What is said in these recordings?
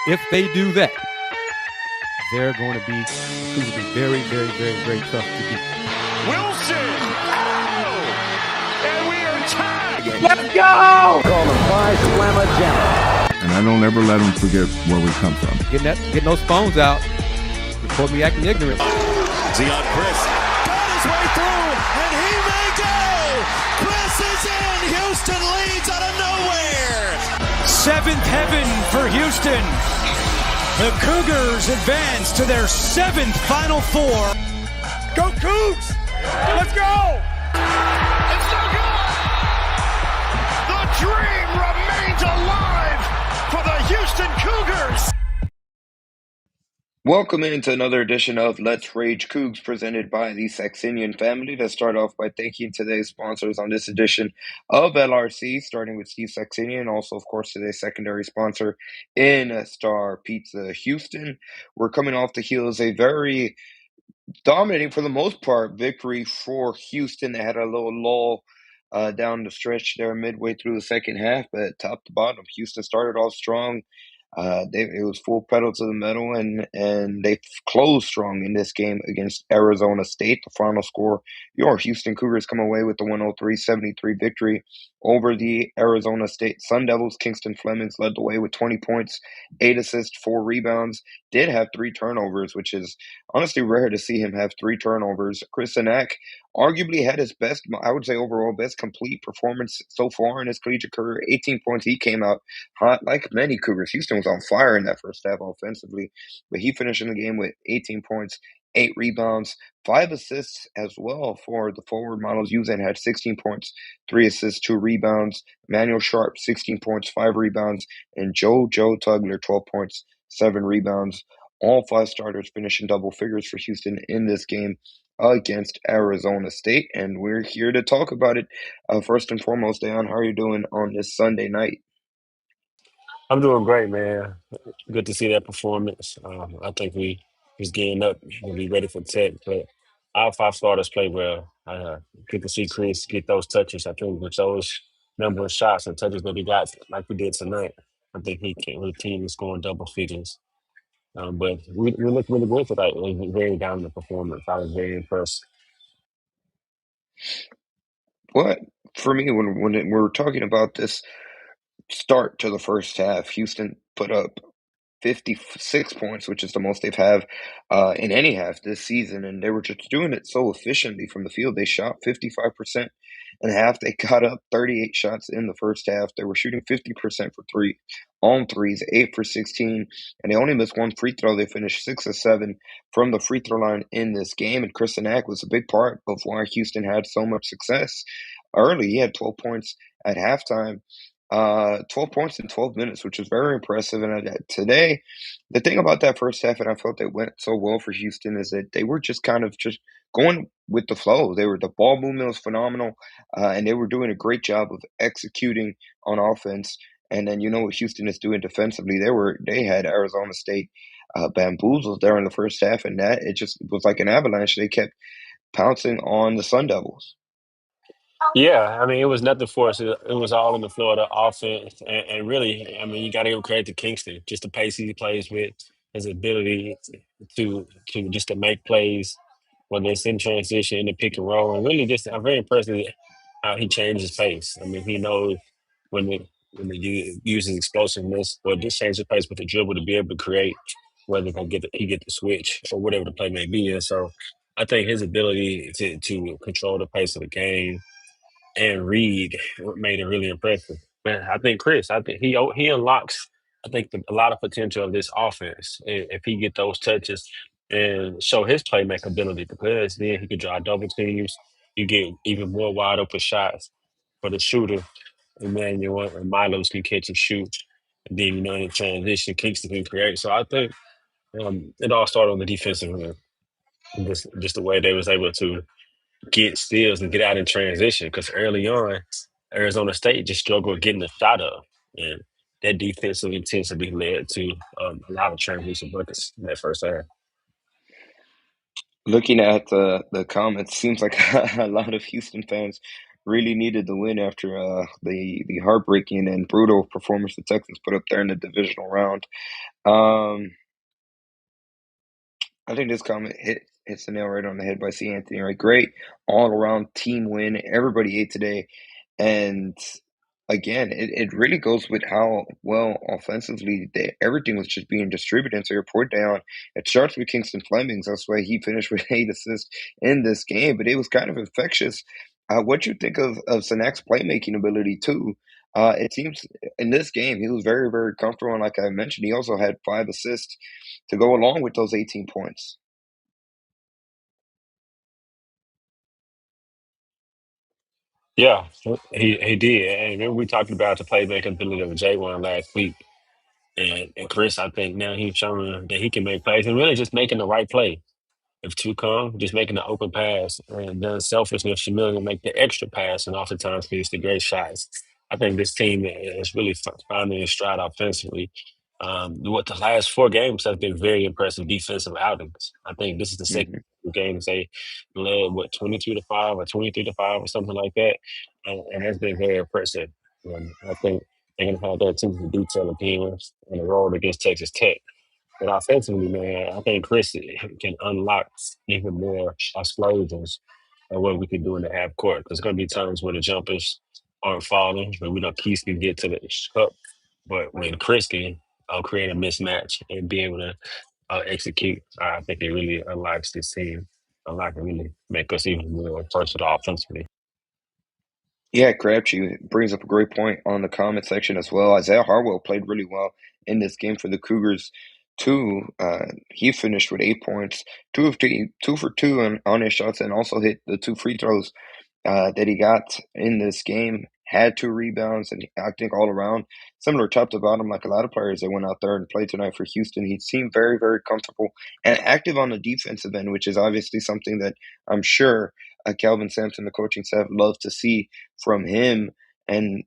If they do that, they're going to be very, very, very, very tough to beat. Wilson! Oh! And we are tied! Let's go! Call them Phi Slamma Jamma. And I don't ever let them forget where we come from. Getting those phones out. Report me acting ignorant. Zion Kris got his way through, and he may go! Kris is in! Houston leads out of nowhere! Seventh heaven for Houston. The Cougars advance to their seventh Final Four. Go Cougs! Let's go! It's so good! The dream remains alive for the Houston Cougars! Welcome into another edition of Let's Rage Coogs presented by the Saxenian Family. Let's start off by thanking today's sponsors on this edition of LRC, starting with Steve Saxenian, and also, of course, today's secondary sponsor in Star Pizza Houston. We're coming off the heels of a very dominating, for the most part, victory for Houston. They had a little lull down the stretch there midway through the second half, but top to bottom, Houston started off strong. It was full pedal to the metal, and they closed strong in this game against Arizona State. The final score, your Houston Cougars come away with the 103-73 victory over the Arizona State Sun Devils. Kingston Flemings led the way with 20 points, 8 assists, 4 rebounds. Did have 3 turnovers, which is honestly rare to see him have 3 turnovers. Kris Gardner arguably had his best, I would say overall best complete performance so far in his collegiate career. 18 points. He came out hot like many Cougars. Houston was on fire in that first half offensively, but he finished in the game with 18 points, 8 rebounds, 5 assists as well for the forward models. Usain had 16 points, 3 assists, 2 rebounds. Manuel Sharp, 16 points, 5 rebounds. And Joe Tugler, 12 points, 7 rebounds. All 5 starters finishing double figures for Houston in this game against Arizona State, and we're here to talk about it. First and foremost, Deon, how are you doing on this Sunday night? I'm doing great, man. Good to see that performance. I think we was getting up and be ready for Tech, but our 5 starters play well. Good to see Kris get those touches. I think with those number of shots and touches that he got, like we did tonight, I think he can. The team is scoring double figures. But we looked really good tonight. It was a very dominant performance. I was very impressed. What for me when we're talking about this start to the first half, Houston put up 56 points, which is the most they've had in any half this season, and they were just doing it so efficiently from the field. They shot 55% in half. They got up 38 shots in the first half. They were shooting 50% for three on threes, 8 for 16, and they only missed 1 free throw. They finished 6 of 7 from the free throw line in this game, and Kris Gardner was a big part of why Houston had so much success early. He had 12 points at halftime. 12 points in 12 minutes, which is very impressive. And today, the thing about that first half, and I felt it went so well for Houston, is that they were just kind of just going with the flow. The ball movement was phenomenal, and they were doing a great job of executing on offense. And then you know what Houston is doing defensively. They had Arizona State bamboozled there in the first half, and that it was like an avalanche. They kept pouncing on the Sun Devils. Yeah, I mean, it was nothing for us. It was all in the flow of the offense. And really, I mean, you got to give credit to Kingston, just the pace he plays with, his ability to just to make plays when it's in transition, in the pick and roll. And really, I'm very impressed with how he changed his pace. I mean, he knows when he uses explosiveness or just change his pace with the dribble to be able to create, whether he get the switch or whatever the play may be. And so I think his ability to control the pace of the game and Reed made it really impressive. Man, I think Kris, he unlocks, a lot of potential of this offense if he get those touches and show his playmaking ability. Because then he could draw double teams. You get even more wide open shots for the shooter. Emmanuel and Milos can catch and shoot. And then in transition, Kingston can create. So I think it all started on the defensive end. Just the way they was able to get steals and get out in transition, because early on, Arizona State just struggled getting the shot up, and that defensive intensity led to a lot of transition buckets in that first half. Looking at the comments, seems like a lot of Houston fans really needed the win after the heartbreaking and brutal performance the Texans put up there in the divisional round. Um, I think this comment hits the nail right on the head by C. Anthony. Right, great all around team win. Everybody ate today, and again, it really goes with how well offensively everything was just being distributed. And so your point down, it starts with Kingston Flemings. That's why he finished with 8 assists in this game. But it was kind of infectious. What you think of Senak's playmaking ability too? It seems in this game he was very, very comfortable. And like I mentioned, he also had 5 assists to go along with those 18 points. Yeah, he did. And remember we talked about the playmaking ability of J1 last week. And Chris, I think now he's showing that he can make plays and really just making the right play. If two come, just making the open pass and then selfishness, humility, make the extra pass, and oftentimes leads to great shots. I think this team is really finding its stride offensively. What the last 4 games have been very impressive defensive outings. I think this is the second Hmm. game they led 22-5 or 23-5 or something like that, and that's been very impressive. I think they're gonna have their attention to detail again on the road against Texas Tech. But offensively, man, I think Chris can unlock even more explosions of what we can do in the half court. There's going to be times where the jumpers aren't falling, but we know Keith can get to the cup. But when Chris can create a mismatch and be able to execute, I think it really unlocks this team. Unlock and really make us even more versatile offensively. Yeah, Crabtree brings up a great point on the comment section as well. Isaiah Harwell played really well in this game for the Cougars too. He finished with 8 points, 2 for 2 on his shots, and also hit the 2 free throws that he got in this game. Had 2 rebounds, and I think all around, similar top to bottom, like a lot of players that went out there and played tonight for Houston. He seemed very, very comfortable and active on the defensive end, which is obviously something that I'm sure Calvin Sampson, the coaching staff, love to see from him. And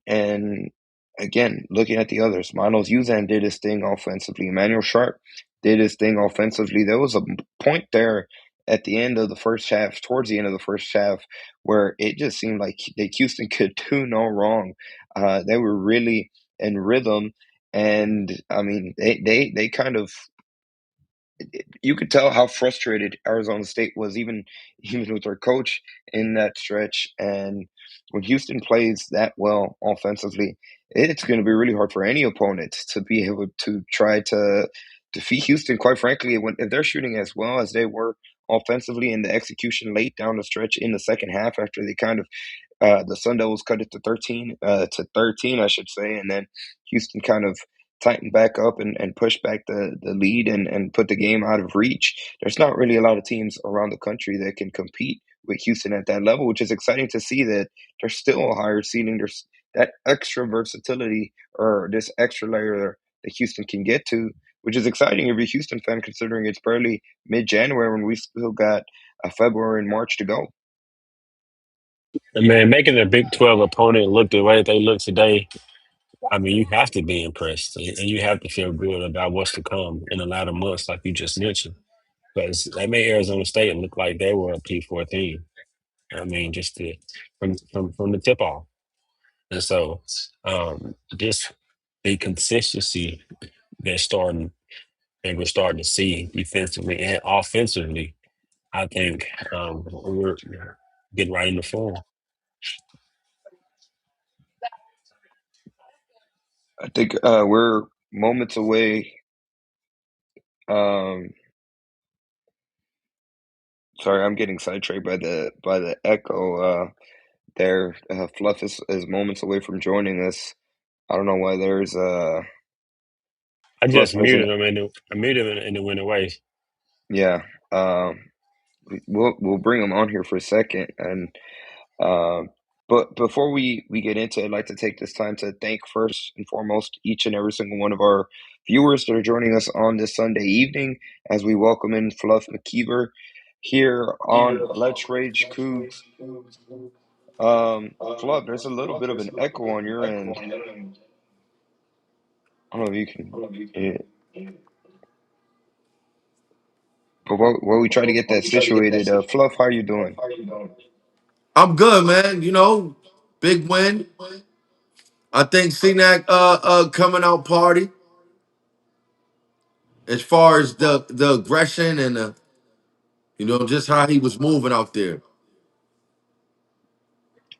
again, looking at the others, Miles Uzan did his thing offensively. Emmanuel Sharp did his thing offensively. There was a point there at the end of the first half, towards the end of the first half, where it just seemed like that Houston could do no wrong. They were really in rhythm, and I mean, they kind of you could tell how frustrated Arizona State was, even with their coach in that stretch. And when Houston plays that well offensively, it's going to be really hard for any opponent to be able to try to defeat Houston. Quite frankly, if they're shooting as well as they were offensively in the execution late down the stretch in the second half, after they kind of the Sun Devils cut it to 13, I should say, and then Houston kind of tightened back up and pushed back the lead and put the game out of reach. There's not really a lot of teams around the country that can compete with Houston at that level, which is exciting to see that there's still a higher ceiling. There's that extra versatility or this extra layer that Houston can get to, which is exciting if you're a Houston fan, considering it's barely mid-January when we still got February and March to go. And man, making a Big 12 opponent look the way that they look today, I mean, you have to be impressed and you have to feel good about what's to come in the latter months, like you just mentioned. Because they made Arizona State look like they were a P14. I mean, just from the tip off. And so just the consistency they're starting and we're starting to see defensively and offensively, I think we're getting right in the form. I think we're moments away. Um, sorry, I'm getting sidetracked by the echo. There, Fluff is moments away from joining us. I don't know why there's I Fluff just muted doesn't. him I muted him and it went away. Yeah, we'll bring him on here for a second, and but before we get into it, I'd like to take this time to thank first and foremost each and every single one of our viewers that are joining us on this Sunday evening as we welcome in Fluff McKiver here on Let's Rage Coogs. Fluff, there's a little bit of an echo on your end. I don't know if you can hear it. But while we try to get that situated, Fluff, how you doing? I'm good, man. You know, Big win. I think CNAC coming out party as far as the aggression and just how he was moving out there.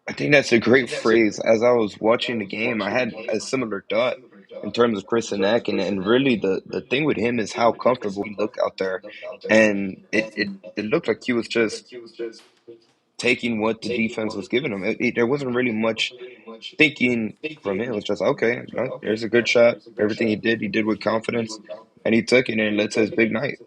I think that's a great phrase. As I was watching the game, I had a similar thought in terms of Chris Eck, and really the thing with him is how comfortable he looked out there, and it looked like he was just taking what the defense was giving him. There wasn't really much thinking from him. It was just okay. There's a good shot. Everything he did with confidence, and he took it and led to his big night.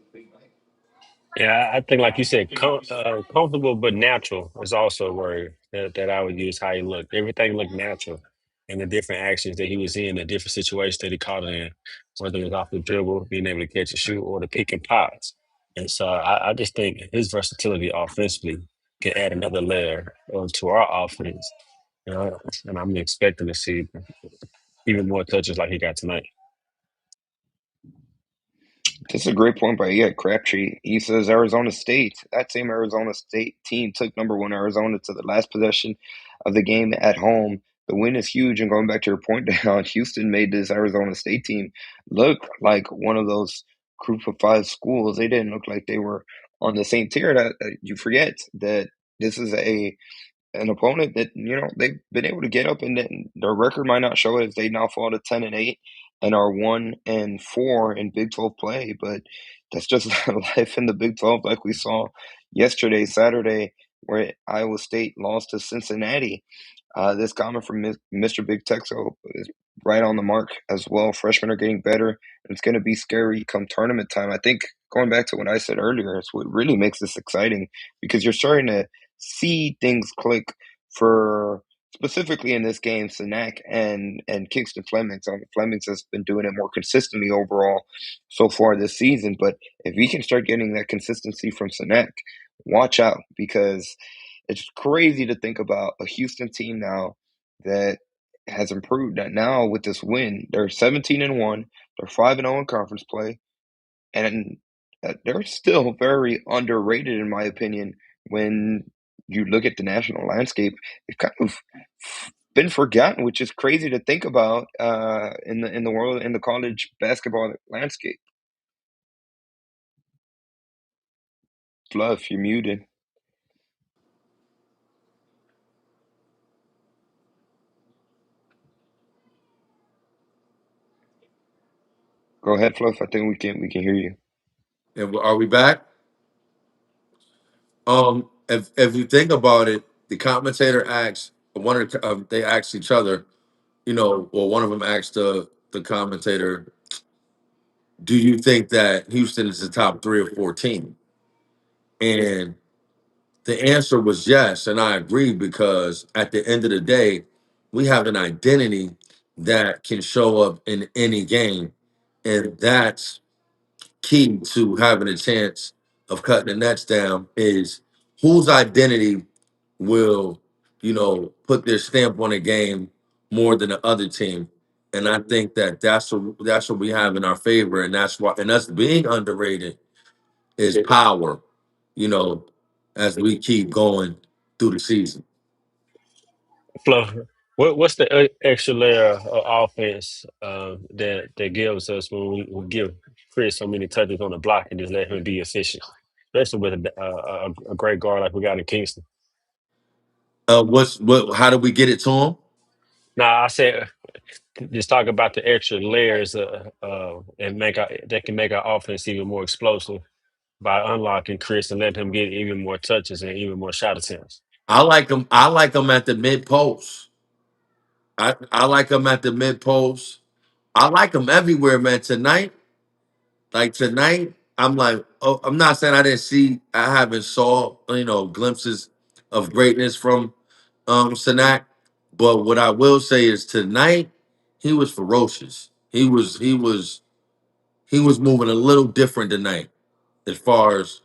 Yeah, I think, like you said, comfortable but natural is also a word that I would use. How he looked, everything looked natural, and the different actions that he was in, the different situations that he caught in, whether it was off the dribble, being able to catch a shoot, or the pick and pops. And so I just think his versatility offensively can add another layer to our offense. And I'm expecting to see even more touches like he got tonight. This is a great point by Crabtree. He says Arizona State, that same Arizona State team took number one Arizona to the last possession of the game at home. The win is huge. And going back to your point, down, Houston made this Arizona State team look like one of those group of five schools. They didn't look like they were on the same tier. That you forget that this is an opponent that they've been able to get up, and their record might not show it as they now fall to 10-8 and are 1-4 in Big 12 play, but that's just life in the Big 12, like we saw yesterday, Saturday, where Iowa State lost to Cincinnati. This comment from Mr. Big Texo is right on the mark as well. Freshmen are getting better, and it's going to be scary come tournament time. I think going back to what I said earlier, it's what really makes this exciting because you're starting to see things click for specifically in this game, Sanak and Kingston Flemings. Flemings has been doing it more consistently overall so far this season, but if we can start getting that consistency from Sanak, watch out because it's crazy to think about a Houston team now that has improved. That now with this win, they're 17-1, they're 5-0 in conference play, and they're still very underrated in my opinion when you look at the national landscape. They've kind of been forgotten, which is crazy to think about in the world in the college basketball landscape. Fluff, you're muted. Go ahead, Fluff. I think we can hear you. And are we back? If you think about it, the commentator asks they asked each other, or one of them asked the commentator, "Do you think that Houston is the top 3 or 4 team?" And the answer was yes, and I agree because at the end of the day, we have an identity that can show up in any game, and that's key to having a chance of cutting the nets down. Is whose identity will put their stamp on a game more than the other team, and I think that that's what we have in our favor, and that's why, and us being underrated is power, you know, as we keep going through the season. Flo, what's the extra layer of offense that gives us when we give Chris so many touches on the block and just let him be efficient, especially with a great guard like we got in Kingston? How do we get it to him? Now I said just talk about the extra layers and that can make our offense even more explosive by unlocking Chris and letting him get even more touches and even more shot attempts. I like him at the mid post. I like him at the mid post. I like him everywhere, man. Tonight, I'm like, oh, I'm not saying I haven't saw, glimpses of greatness from Sanak, but what I will say is tonight he was ferocious. He was moving a little different tonight as far as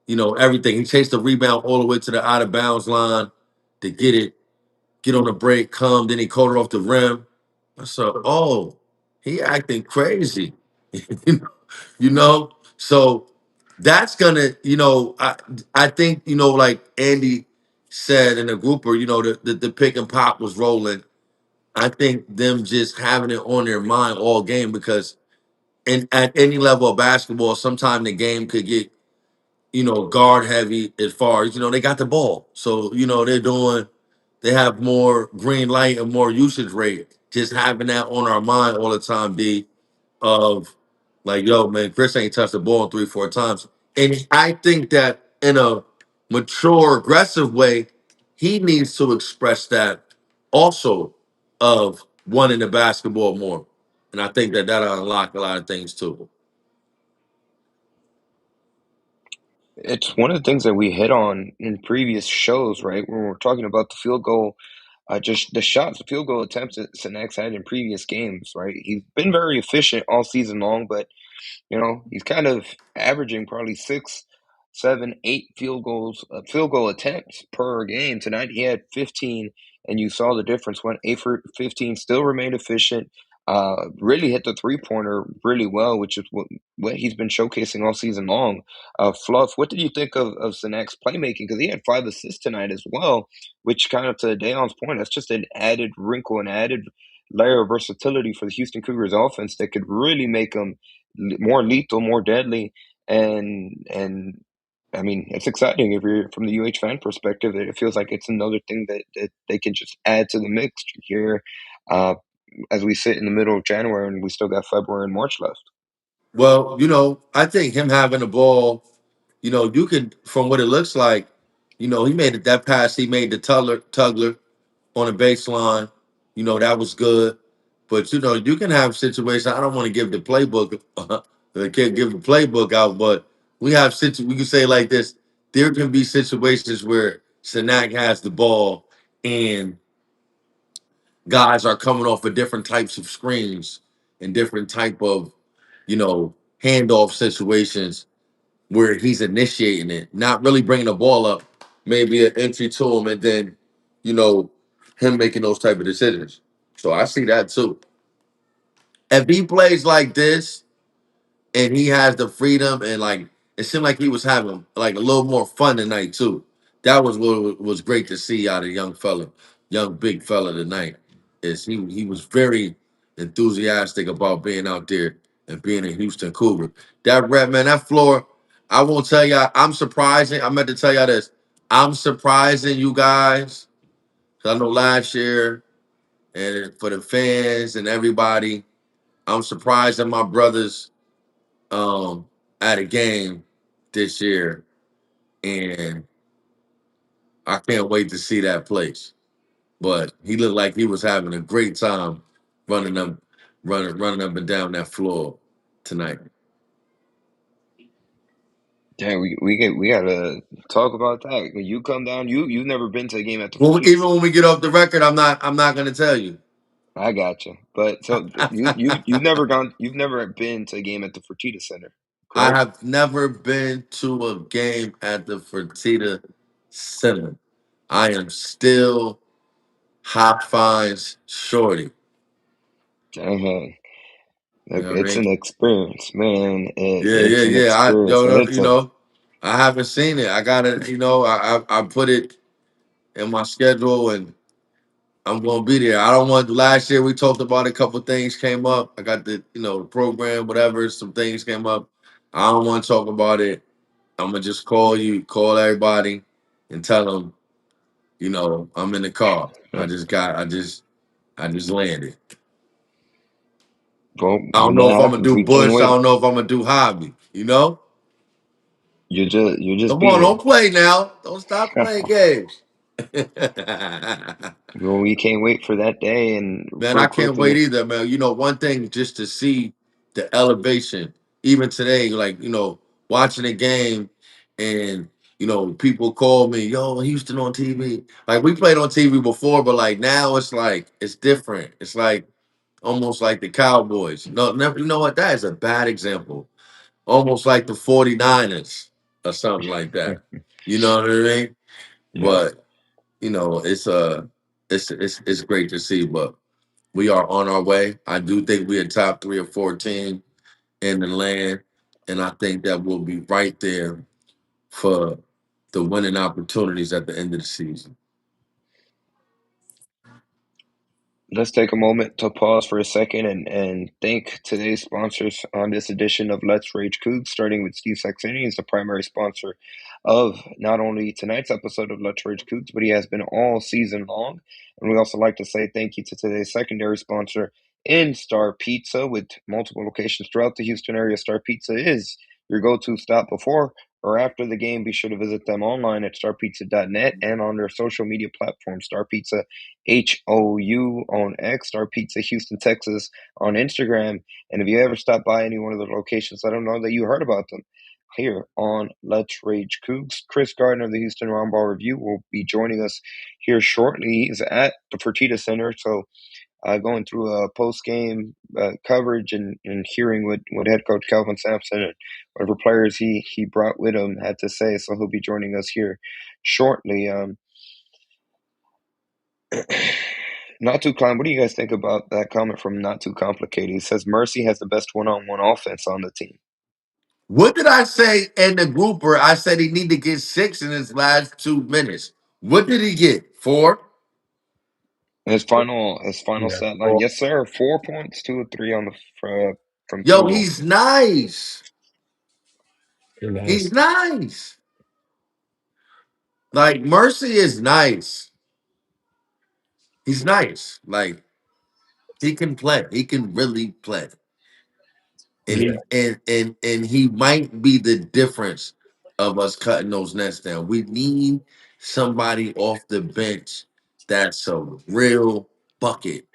everything. He chased the rebound all the way to the out of bounds line to get on the break, come, then he caught it off the rim. I said, oh, he acting crazy. you know. So that's gonna, I think, like Andy said in the grouper, the pick and pop was rolling. I think them just having it on their mind all game because at any level of basketball, sometimes the game could get, guard heavy as far as, they got the ball. So, they have more green light and more usage rate. Just having that on our mind all the time, D, of like, yo, man, Kris ain't touched the ball 3, 4 times. And I think that in a mature, aggressive way, he needs to express that also of wanting the basketball more. And I think that that'll unlock a lot of things too. It's one of the things that we hit on in previous shows, right? When we're talking about the field goal, just the shots, the field goal attempts that Senex had in previous games, right? He's been very efficient all season long, but he's kind of averaging probably 6, 7, 8 field goal attempts per game. Tonight he had 15, and you saw the difference. Went 8 for 15, still remained efficient. Really hit the 3-pointer really well, which is what he's been showcasing all season long. Fluff, what did you think of Senek's playmaking? Because he had 5 assists tonight as well, which kind of to Dayon's point, that's just an added wrinkle, an added layer of versatility for the Houston Cougars offense that could really make them more lethal, more deadly, and I mean, it's exciting if you're from the UH fan perspective. It feels like it's another thing that they can just add to the mix here, uh, as we sit in the middle of January and we still got February and March left. Well, I think him having the ball, you can, from what it looks like, he made it that pass. He made the Tugler on the baseline. That was good. But you can have situations. I don't want to give the playbook, I can't give the playbook out, but we can say like this. There can be situations where Sanak has the ball and guys are coming off of different types of screens and different type of, handoff situations where he's initiating it, not really bringing the ball up, maybe an entry to him, and then, him making those type of decisions. So I see that too. If he plays like this and he has the freedom and like it seemed like he was having like a little more fun tonight too. That was what was great to see out of young big fella tonight. Is he was very enthusiastic about being out there and being a Houston Cougar. That red man, that floor. I won't tell y'all. I'm surprising. I meant to tell y'all this. I'm surprising you guys. 'Cause I know last year and for the fans and everybody, I'm surprised that my brothers at a game this year, and I can't wait to see that place. But he looked like he was having a great time running up, running up and down that floor tonight. Damn, we gotta talk about that. When you come down, you've never been to a game at the Even Fertitta. when we get off the record, I'm not gonna tell you. I got you, but so you've never been to a game at the Fertitta Center, I correct? have never been to a game at the Fertitta Center. I am still Hot Fines Shorty. Dang. You Look, know what I it's mean? an experience, man. Yeah, yeah, It's an yeah. experience, and it's a I haven't seen it. I gotta, I put it in my schedule and I'm gonna be there. I don't want last year we talked about a couple things came up. I got the, program, whatever, some things came up. I don't want to talk about it. I'm gonna just call everybody and tell them, I'm in the car. I just landed. well I don't when know that if I'm gonna happens, do we can't Bush. I wait. don't know if I'm gonna do Hobby. You'll just Come be on, there. don't play now. Don't stop playing games. Well, we can't wait for that day. And Man, I real can't wait quickly, either, man. One thing just to see the elevation, even today, like, watching a game and, people call me, yo, Houston on TV. Like, we played on TV before, but like now it's like, it's different. It's like almost like the Cowboys. No, never, you know what? That is a bad example. Almost like the 49ers or something like that. You know what I mean? yeah, But, it's great to see, but we are on our way. I do think we're a top 3 or 4 team in the land, and I think that we'll be right there for the winning opportunities at the end of the season. Let's take a moment to pause for a second and thank today's sponsors on this edition of Let's Rage Coogs, starting with Steve Saxenian. He's the primary sponsor of not only tonight's episode of Let's Rage Coogs, but he has been all season long. And we also like to say thank you to today's secondary sponsor in Star Pizza, with multiple locations throughout the Houston area. Star Pizza is your go-to stop before or after the game. Be sure to visit them online at starpizza.net and on their social media platform, Star Pizza HOU on X, Star Pizza Houston, Texas on Instagram. And if you ever stop by any one of the locations, let them know that you heard about them here on Let's Rage Coogs. Kris Gardner of the Houston Roundball Review will be joining us here shortly. He's at the Fertitta Center, so going through a post-game coverage and hearing what head coach Calvin Sampson and whatever players he brought with him had to say. So he'll be joining us here shortly. Not Too Klein, what do you guys think about that comment from Not Too Complicated? He says Mercy has the best one-on-one offense on the team. What did I say in the grouper? I said he need to get 6 in his last 2 minutes. What did he get? 4? His final Yeah. stat line, yes sir, 4 points, 2 of 3 on the from Yo, field goal. he's nice. He's Nice. nice. Like, Mercy is nice. He's nice. Like, he can play. He can really play. And Yeah. and he might be the difference of us cutting those nets down. We need somebody off the bench that's a real bucket.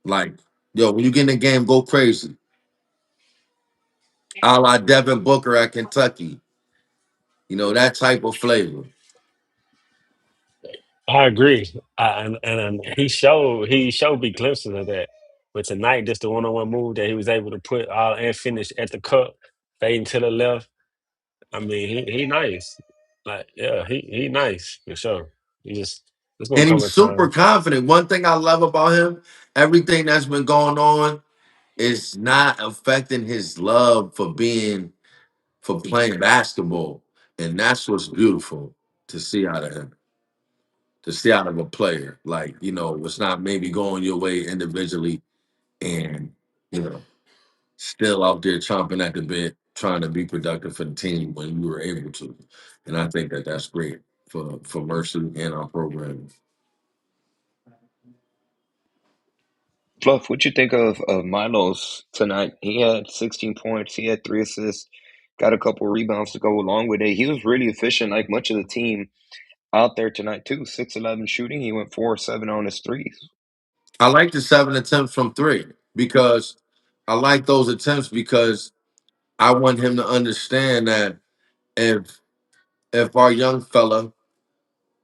Like, yo, when you get in the game, go crazy. A la Devin Booker at Kentucky. You know, that type of flavor. I agree. And he showed me glimpses of that. But tonight, just the one-on-one move that he was able to put all and finish at the cup, fading to the left. I mean, he nice. Like, yeah, he nice for sure. He just it's gonna And come he's a super time. confident. One thing I love about him, everything that's been going on is not affecting his love for playing basketball. And that's what's beautiful to see out of him, to see out of a player. Like, you know, it's not maybe going your way individually and, you know, still out there chomping at the bit, trying to be productive for the team when you were able to. And I think that that's great for Mercy and our program. Fluff, what you think of Milo's tonight? He had 16 points, he had 3 assists, got a couple rebounds to go along with it. He was really efficient, like much of the team out there tonight too. 6-11 shooting, he went 4-7 on his threes. I like the 7 attempts from 3 because I like those attempts because I want him to understand that if our young fella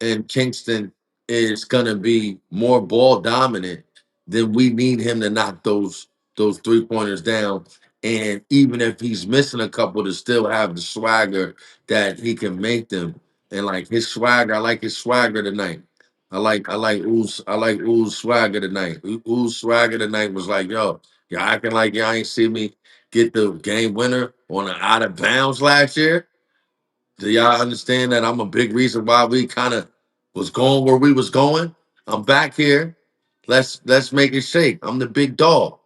in Kingston is gonna be more ball dominant, then we need him to knock those 3 pointers down. And even if he's missing a couple, to still have the swagger that he can make them. And like his swagger, I like his swagger tonight. I like Oo's swagger tonight. Oo's swagger tonight was like, yo, y'all acting like y'all ain't see me get the game winner on an out of bounds last year. Do y'all understand that I'm a big reason why we kind of was going where we was going? I'm back here. Let's make it shake. I'm the big dog.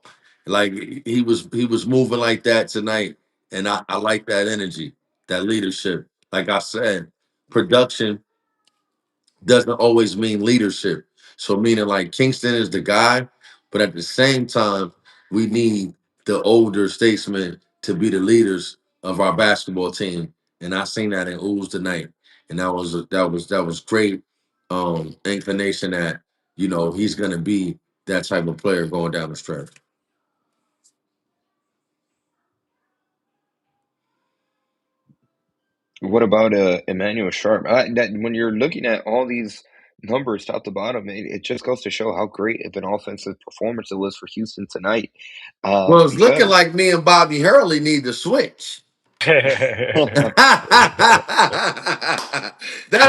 Like he was moving like that tonight, and I like that energy, that leadership. Like I said, production doesn't always mean leadership. So meaning like Kingston is the guy, but at the same time, we need the older statesmen to be the leaders of our basketball team. And I seen that in Ooze tonight. And that was great inclination that, you know, he's gonna be that type of player going down the stretch. What about Emmanuel Sharp? That when you're looking at all these numbers top to bottom, it just goes to show how great of an offensive performance it was for Houston tonight. Well, it's looking Because like me and Bobby Hurley need to switch. That's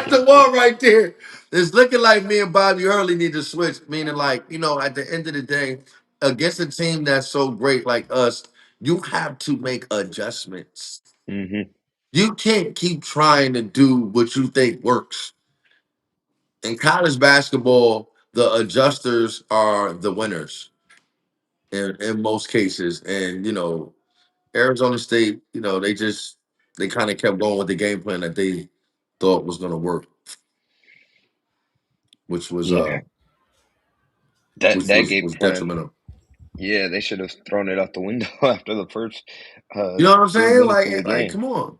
the one right there. It's looking like me and Bobby Hurley need to switch, meaning like, you know, at the end of the day, against a team that's so great like us, you have to make adjustments. Mhm. You can't keep trying to do what you think works. In college basketball, the adjusters are the winners in most cases. And Arizona State, they kind of kept going with the game plan that they thought was going to work, which was Yeah, that game was plan. detrimental. Yeah, they should have thrown it out the window after the first You know what I'm few saying? minutes of the Like, game. come on.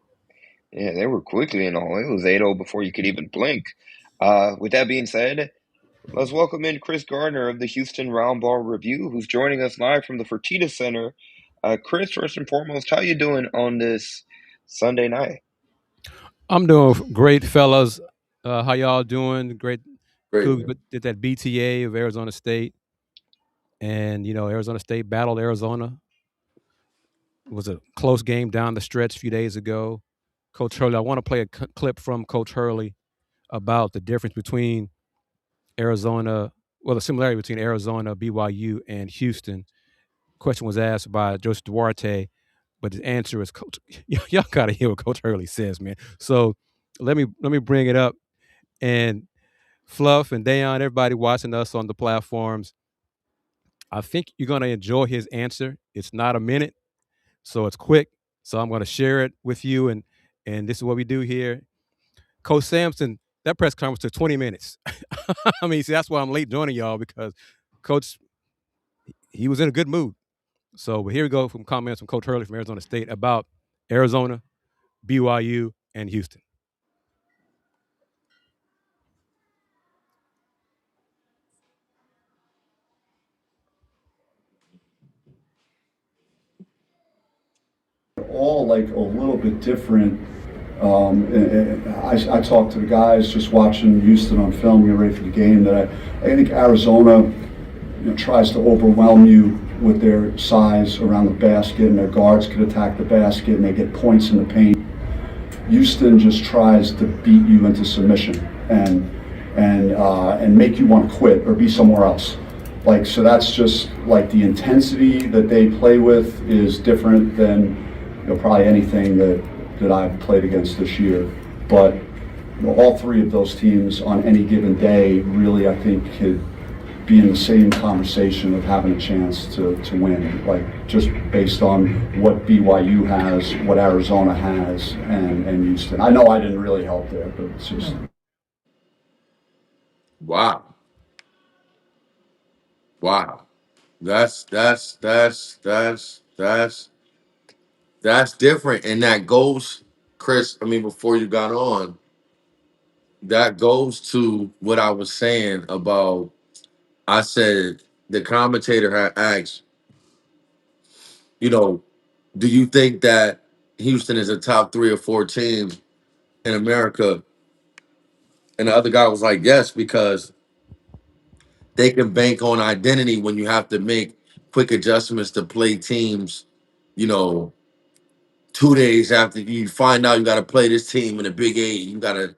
Yeah, they were quickly in all. It was 8-0 before you could even blink. With that being said, let's welcome in Kris Gardner of the Houston Roundball Review, who's joining us live from the Fertitta Center. Kris, first and foremost, how you doing on this Sunday night? I'm doing great, fellas. How y'all doing? Great. Great, Cougs man. did that BTA of Arizona State, and Arizona State battled Arizona. It was a close game down the stretch a few days ago. Coach Hurley, I want to play a clip from Coach Hurley about the difference between Arizona, well, the similarity between Arizona, BYU, and Houston. Question was asked by Joseph Duarte, but his answer is, Coach, y'all gotta hear what Coach Hurley says, man. So let me bring it up. And Fluff and Dayon, everybody watching us on the platforms, I think you're gonna enjoy his answer. It's not a minute, so it's quick. So I'm gonna share it with you, and this is what we do here. Coach Sampson, that press conference took 20 minutes. I mean, see, that's why I'm late joining y'all, because Coach, he was in a good mood. So, but here we go from comments from Coach Hurley from Arizona State about Arizona, BYU, and Houston. All like a little bit different. I talked to the guys just watching Houston on film, getting ready for the game, that I think Arizona tries to overwhelm you with their size around the basket, and their guards could attack the basket and they get points in the paint. Houston just tries to beat you into submission and make you want to quit or be somewhere else. Like, so that's just like the intensity that they play with is different than probably anything that I've played against this year. But all three of those teams on any given day really, I think, could be in the same conversation of having a chance to win, like just based on what BYU has, what Arizona has, and Houston. I know I didn't really help there, but it's just... Wow. That's different. And that goes, Kris, I mean, before you got on, that goes to what I was saying about, I said the commentator had asked, do you think that Houston is a top 3 or 4 team in America? And the other guy was like, yes, because they can bank on identity when you have to make quick adjustments to play teams, you know, 2 days after you find out you got to play this team in a Big Eight. You got to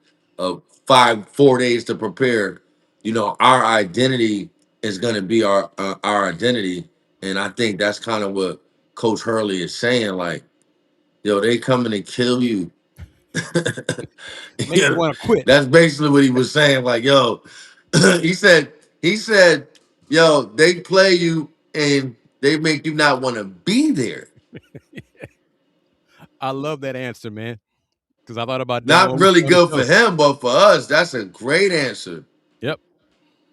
4 days to prepare. Our identity is going to be our identity, and I think that's kind of what Coach Hurley is saying. Like, they coming to kill you. Make you want to quit. That's basically what he was saying. Like, he said, yo, they play you and they make you not want to be there. I love that answer, man, because I thought about that Not when we really started good the for show. him, but for us, that's a great answer. Yep.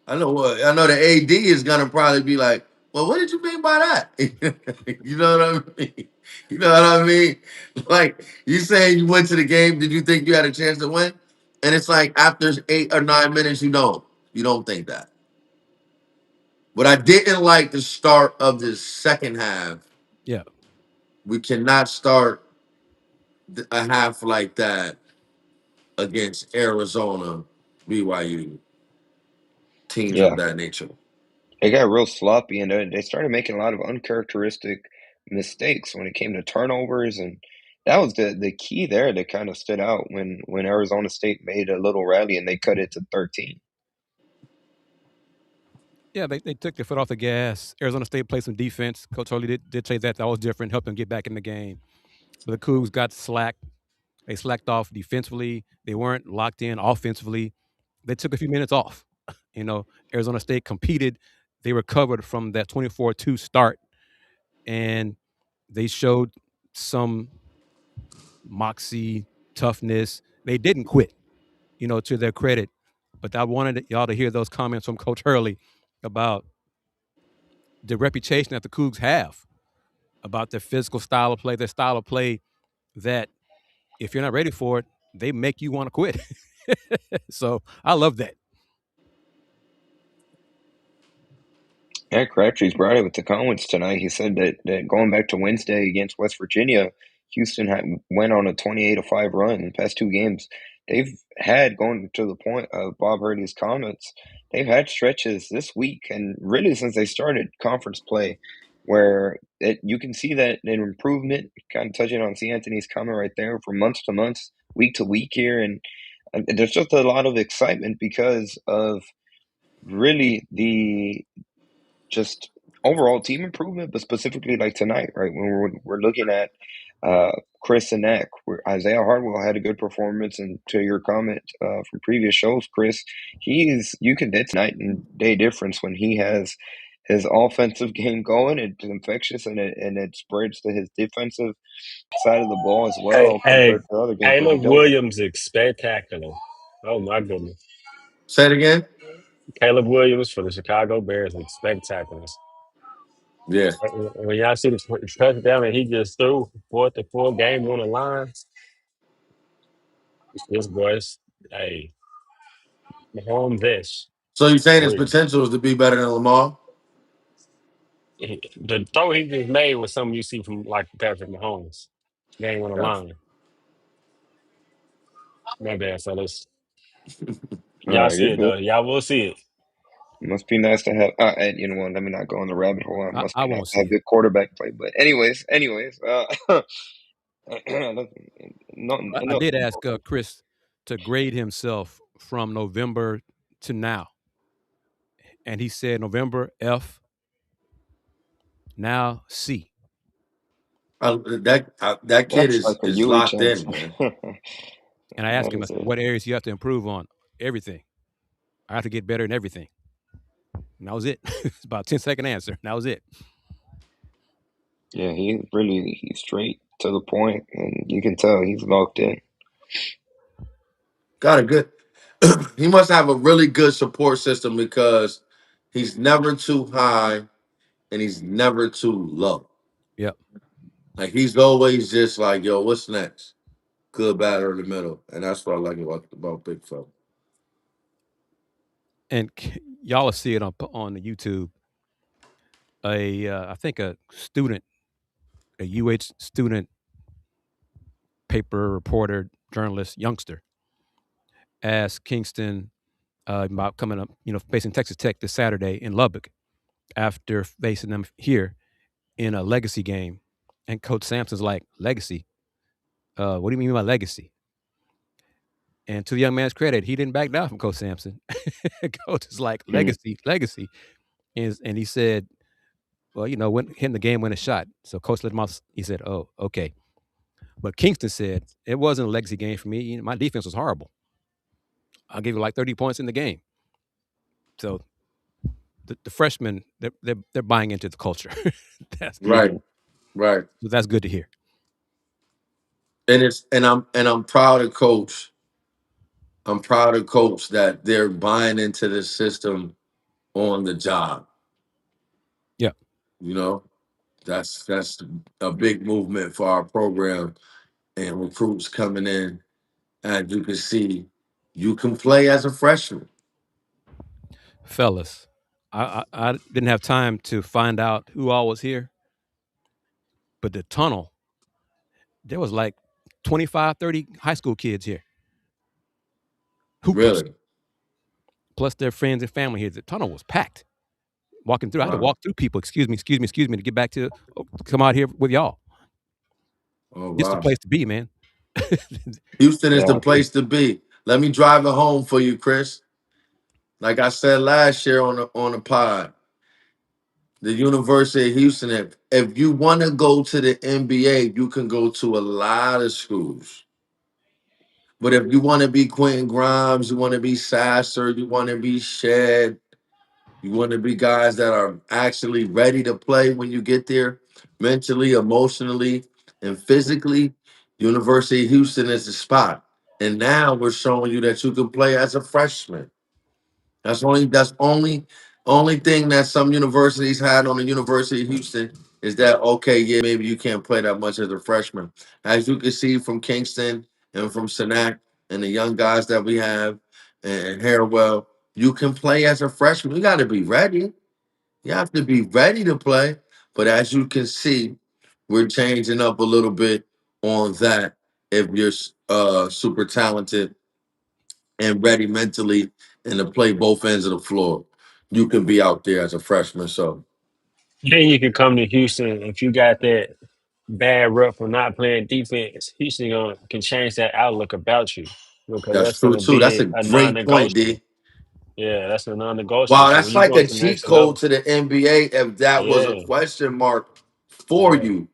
I know the AD is gonna probably be like, well, what did you mean by that? You know what I mean? You know what I mean? Like, you saying you went to the game, did you think you had a chance to win? And it's like after 8 or 9 minutes, you don't. You don't think that. But I didn't like the start of the second half. Yeah. We cannot start a half like that against Arizona, BYU, teams of Yeah, that nature. it got real sloppy, and they started making a lot of uncharacteristic mistakes when it came to turnovers, and that was the key there that kind of stood out when Arizona State made a little rally and they cut it to 13. Yeah, they took their foot off the gas. Arizona State played some defense. Coach Hurley did say that was different, helped them get back in the game. But the Cougs got slack They slacked off defensively. They weren't locked in offensively. They took a few minutes off. Arizona State competed. They recovered from that 24-2 start, and they showed some moxie, toughness. They didn't quit, to their credit. But I wanted y'all to hear those comments from Coach Hurley about the reputation that the Cougs have, about their physical style of play, their style of play that if you're not ready for it, they make you want to quit. So I love that. Yeah, Crabtree's brought it with the comments tonight. He said that going back to Wednesday against West Virginia, Houston went on a 28-5 run in the past two games. They've had, going to the point of Bob Hurley's comments, they've had stretches this week and really since they started conference play where you can see that an improvement, kind of touching on C. Anthony's comment right there, from month to month, week to week here. And there's just a lot of excitement because of really the just overall team improvement, but specifically like tonight, right? When we're looking at Chris and Eck, where Isaiah Hardwell had a good performance, and to your comment from previous shows, Chris, it's night and day difference when he has his offensive game going. It's infectious and it spreads to his defensive side of the ball as Hey, well hey, compared to other games where he Caleb doesn't. Williams is spectacular. Oh my goodness. Say it again. Caleb Williams for the Chicago Bears is spectacular. Yeah. When y'all see the touchdown and he just threw fourth to four game on the line, this boy's hey, Mahomes this. So you're saying his Real. potential is to be better than Lamar? The throw he just made was something you see from like Patrick Mahomes. Game on the Gotcha. line. My bad, fellas. All Y'all right, see you're it good. though. Y'all will see it. Must be nice to have. And you know what? Let me not go on the rabbit hole. It must I be nice won't to see have it. good quarterback play. But anyways, I enough did ask football. Chris to grade himself from November to now, and he said November F, now C. That kid That's is like a is locked UH in. answer. And I asked That him, I is said, a what areas you have to improve on? Everything. I have to get better in everything. And that was it. It's about a 10-second answer. That was it. yeah. He's straight to the point, and you can tell he's locked in. Got a good. He must have a really good support system because he's never too high and he's never too low. Yep. Like he's always just like, yo, what's next? Good, bad, or in the middle, and that's what I like about Big Fella. And y'all will see it on the YouTube. I think a student, a UH student, paper reporter, journalist, youngster, asked Kingston about coming up, facing Texas Tech this Saturday in Lubbock after facing them here in a legacy game. And Coach Sampson's like, legacy? What do you mean by legacy? And to the young man's credit, he didn't back down from Coach Sampson. Coach is like, Hmm. legacy. And he said, well, when hitting the game when a shot. So Coach let him off. He said, oh, okay. But Kingston said, it wasn't a legacy game for me. My defense was horrible. I'll give you like 30 points in the game. So the freshmen, they're buying into the culture. that's Right, Hmm. right. that's good to hear. And I'm proud of Coach. I'm proud of Coach that they're buying into the system on the job. Yeah. You know, that's a big movement for our program and recruits coming in. And you can see you can play as a freshman. Fellas, I didn't have time to find out who all was here, but the tunnel, there was like 25, 30 high school kids here, hoopers, Really. plus their friends and family here. The tunnel was packed. Walking through, I had to Wow. walk through people. Excuse me, to get back to come out here with y'all. Oh It's the wow. place to be, man. Houston is Yeah, the I agree. place to be. Let me drive it home for you, Chris. Like I said last year on the pod, the University of Houston. If you want to go to the NBA, you can go to a lot of schools. But if you want to be Quentin Grimes, you want to be Sasser, you want to be Shed, you want to be guys that are actually ready to play when you get there, mentally, emotionally, and physically, University of Houston is the spot. And now we're showing you that you can play as a freshman. That's only thing that some universities had on the University of Houston is that okay, yeah, maybe you can't play that much as a freshman. As you can see from Kingston and from Sanac and the young guys that we have and Harwell, you can play as a freshman. You got to be ready. You have to be ready to play. But as you can see, we're changing up a little bit on that. If you're super talented and ready mentally and to play both ends of the floor, you can be out there as a freshman. So Then you can come to Houston if you got that bad rep for not playing defense. Houston can change that outlook about you because that's that's true going to too. That's a be a great point, non-negotiable. D. Yeah, that's a non-negotiable. Wow, So when that's you like go a to the cheat next code level, to the NBA if that was a yeah, question mark for yeah, you.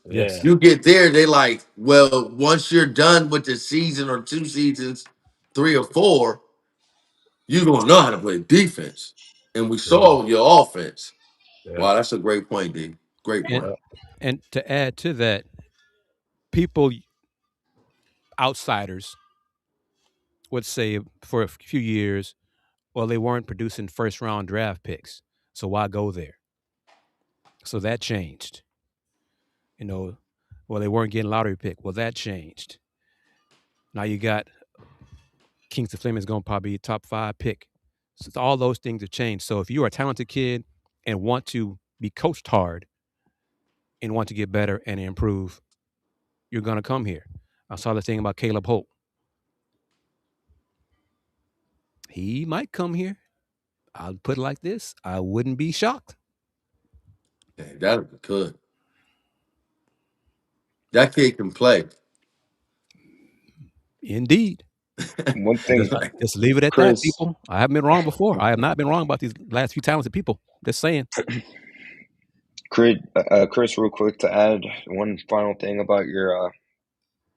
yeah, Yes. You get there, they like, well, once you're done with the season or 2 seasons, 3 or 4, you're gonna know how to play defense. And we yeah, saw your offense. yeah, Wow, that's a great point, D. Great And point. yeah. and to add to that, people outsiders would say for a few years, well, they weren't producing first round draft picks, so why go there? So that changed. You know, well, they weren't getting lottery pick. Well, that changed. Now you got Kingston Fleming's going to probably be a top 5 pick. So all those things have changed. So if you're a talented kid and want to be coached hard and want to get better and improve, you're going to come here. I saw the thing about Caleb Holt. He might come here. I'll put it like this: I wouldn't be shocked. Hey, that could. That kid can play. Indeed. One Just, thing, Like, just leave it at that, Chris, people. I haven't been wrong before. I have not been wrong about these last few talented people. Just saying. Chris, real quick to add one final thing about your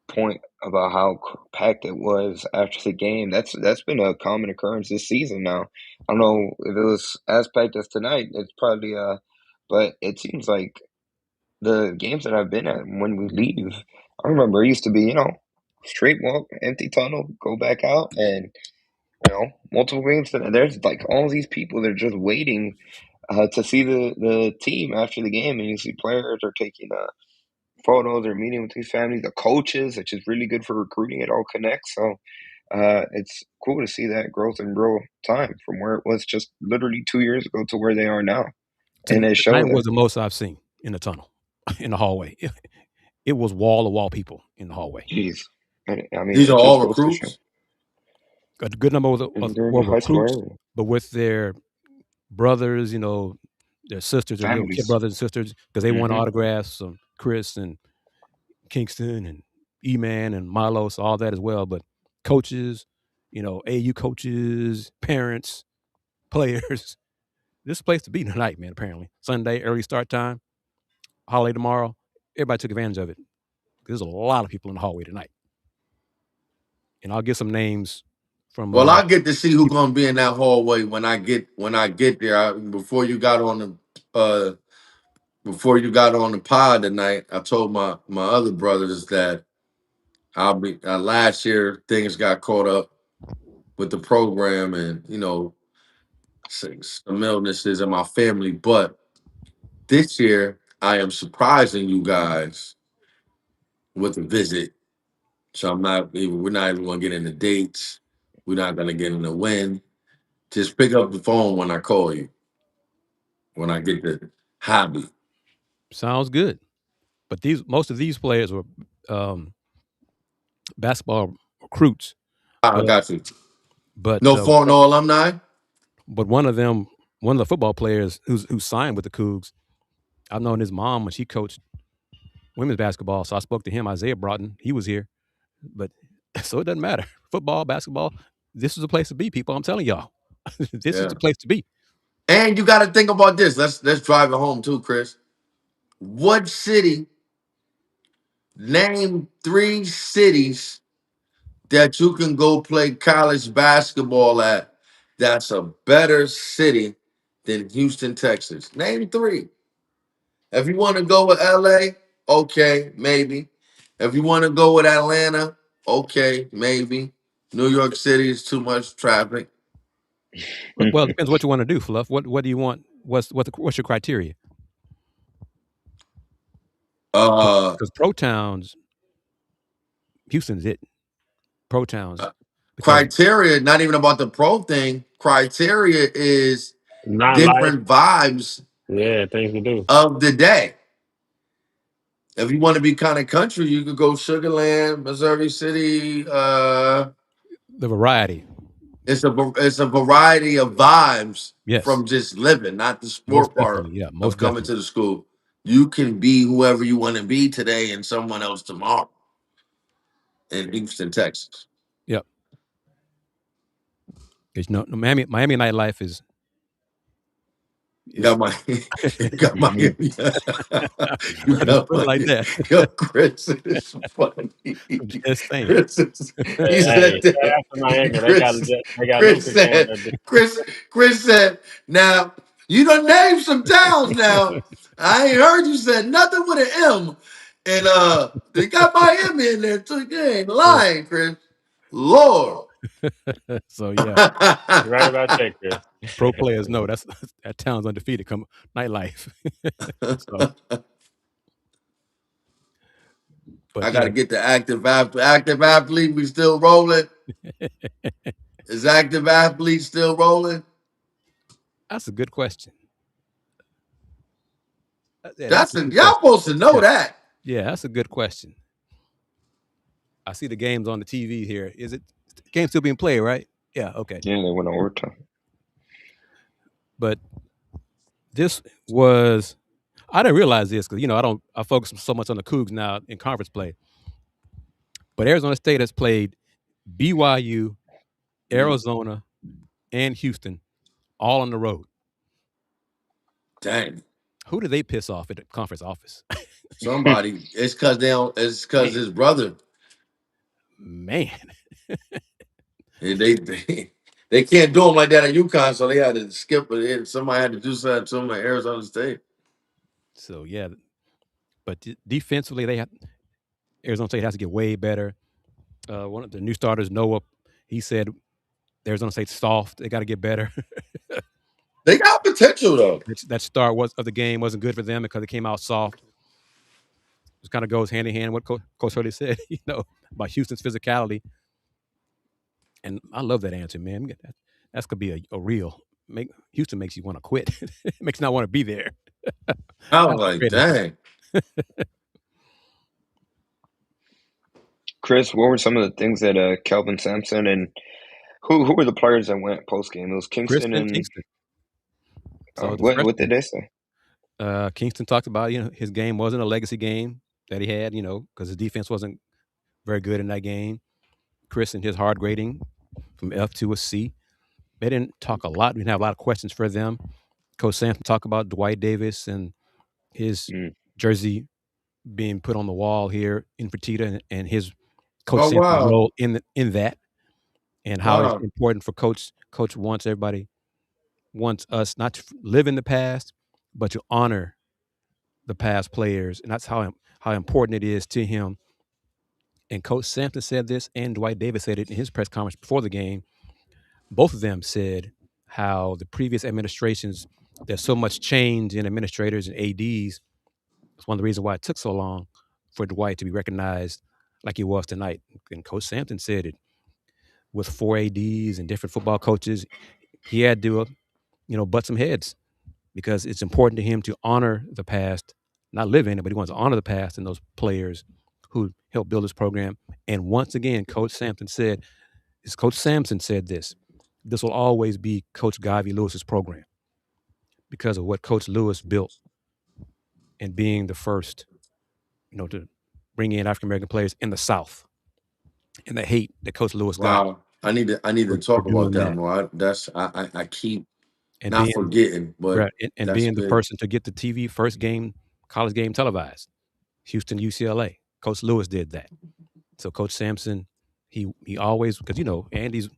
point about how packed it was after the game. That's been a common occurrence this season now. I don't know if it was as packed as tonight. It's probably but it seems like the games that I've been at when we leave, I remember it used to be, straight walk, empty tunnel, go back out, and multiple games. And there's like all these people that are just waiting to see the team after the game, and you see players are taking photos or meeting with these families, the coaches, which is really good for recruiting. It all connects. So it's cool to see that growth in real time from where it was just literally 2 years ago to where they are now. And it Tonight showed was that. the most I've seen in the tunnel, in the hallway. It was wall to wall people in the hallway. Jeez. And, I mean, these are it just all goes to show. recruits. A good number And they're in were the high school recruits, area. but with their brothers, their sisters, their little kid Families. brothers and sisters, because they want Hmm. autographs from Chris and Kingston and E-Man and Milos, all that as well. But coaches, AU coaches, parents, players, this place to be tonight, man, apparently. Sunday, early start time, holiday tomorrow. Everybody took advantage of it. There's a lot of people in the hallway tonight. And I'll get some names from Well, I get to see who's people. gonna be in that hallway when I get there. Before you got on the pod tonight, I told my other brothers that I'll be last year things got caught up with the program and some illnesses in my family, but this year I am surprising you guys with a visit. So we're not even gonna get into dates. We're not gonna get into when. Just pick up the phone when I call you. When I get the hobby. Sounds good. But most of these players were um, basketball recruits. I But got you. but No phone, no alumni. but one of the football players who signed with the Cougs, I've known his mom when she coached women's basketball. So I spoke to him, Isaiah Broughton. He was here. But so it doesn't matter. Football, basketball, this is the place to be, people. I'm telling y'all. This is Yeah. the place to be. And you got to think about this. Let's drive it home too, Chris. What city? Name 3 cities that you can go play college basketball at that's a better city than Houston, Texas? Name 3. If you want to go with LA, okay, maybe. If you want to go with Atlanta, okay, maybe. New York City is too much traffic. Well, it depends what you want to do, Fluff. What do you want? What's your criteria? Because pro towns, Houston's it. Pro towns, because Criteria, not even about the pro thing. Criteria is Not life. different vibes Yeah, things to do. of the day. If you want to be kind of country, you could go Sugar Land, Missouri City. the variety. It's a variety of vibes Yes, from just living, not the most sport part definitely. Yeah, of most coming definitely. to the school. You can be whoever you want to be today and someone else tomorrow in Houston, Texas. Yep. It's no Miami nightlife is You got my, you got my, you I just got put it my, like that. yo, Chris is funny. I'm just saying. Chris is, he Hey, said shout that. out to Miami. Chris, They got Chris Lucas going said, there. Chris said, now, you done named some towns now. I ain't heard you said nothing with an M. And they got Miami in there too. You ain't lying, Chris. Lord. So yeah, You're right about that, Chris. pro players know that town's undefeated. Come nightlife. So, I but got yeah, to get the active athlete. We still rolling. Is active athlete still rolling? that's a good question. Yeah, that's That's a good y'all question. supposed to know Yeah, that. yeah, that's a good question. I see the games on the TV here. Is it game still being played? Right? Yeah. Okay. Yeah, they went overtime. But this was I didn't realize this because I focus so much on the Cougs now in conference play. But Arizona State has played BYU, Arizona, and Houston all on the road. Dang. Who do they piss off at the conference office? Somebody. It's because they don't. It's because his brother. Man, They can't do him like that at UConn, so they had to skip it. Somebody had to do something to him at Arizona State. so yeah. But defensively, Arizona State has to get way better. One of the new starters, Noah, he said Arizona State's soft. They got to get better. They got potential though. That start of the game wasn't good for them because it came out soft. It kind of goes hand in hand with what Coach Hurley said, about Houston's physicality. And I love that answer, man. That's could be a real. Houston makes you want to quit. It makes you not want to be there. I That's was a like, great answer. dang. Chris, what were some of the things that Kelvin Sampson and who were the players that went post game? It was Chris Kingston and and Kingston. So the what did freshman, they say? Kingston talked about his game wasn't a legacy game that he had, because his defense wasn't very good in that game. Chris and his hard grading from F to a C. They didn't talk a lot. We didn't have a lot of questions for them. Coach Sampson talked about Dwight Davis and his jersey being put on the wall here in Fertitta and his Coach Oh Sampson's wow. role in that, and how it's Wow. important for Coach wants us not to live in the past, but to honor the past players, and that's how important it is to him. And Coach Sampson said this, and Dwight Davis said it in his press conference before the game. Both of them said how the previous administrations, there's so much change in administrators and ADs. It's one of the reasons why it took so long for Dwight to be recognized like he was tonight. And Coach Sampson said it with 4 ADs and different football coaches. He had to, butt some heads because it's important to him to honor the past, not live in it, but he wants to honor the past and those players who helped build this program. And once again, Coach Sampson said this will always be Coach Garvey Lewis's program because of what Coach Lewis built and being the first, to bring in African American players in the South, and the hate that Coach Lewis got Wow. I need to for talk about doing that that, more. I keep and not being forgetting, but right, and that's being the big. person to get the TV first game, college game televised, Houston UCLA. Coach Lewis did that. So Coach Sampson, He always, because Andy's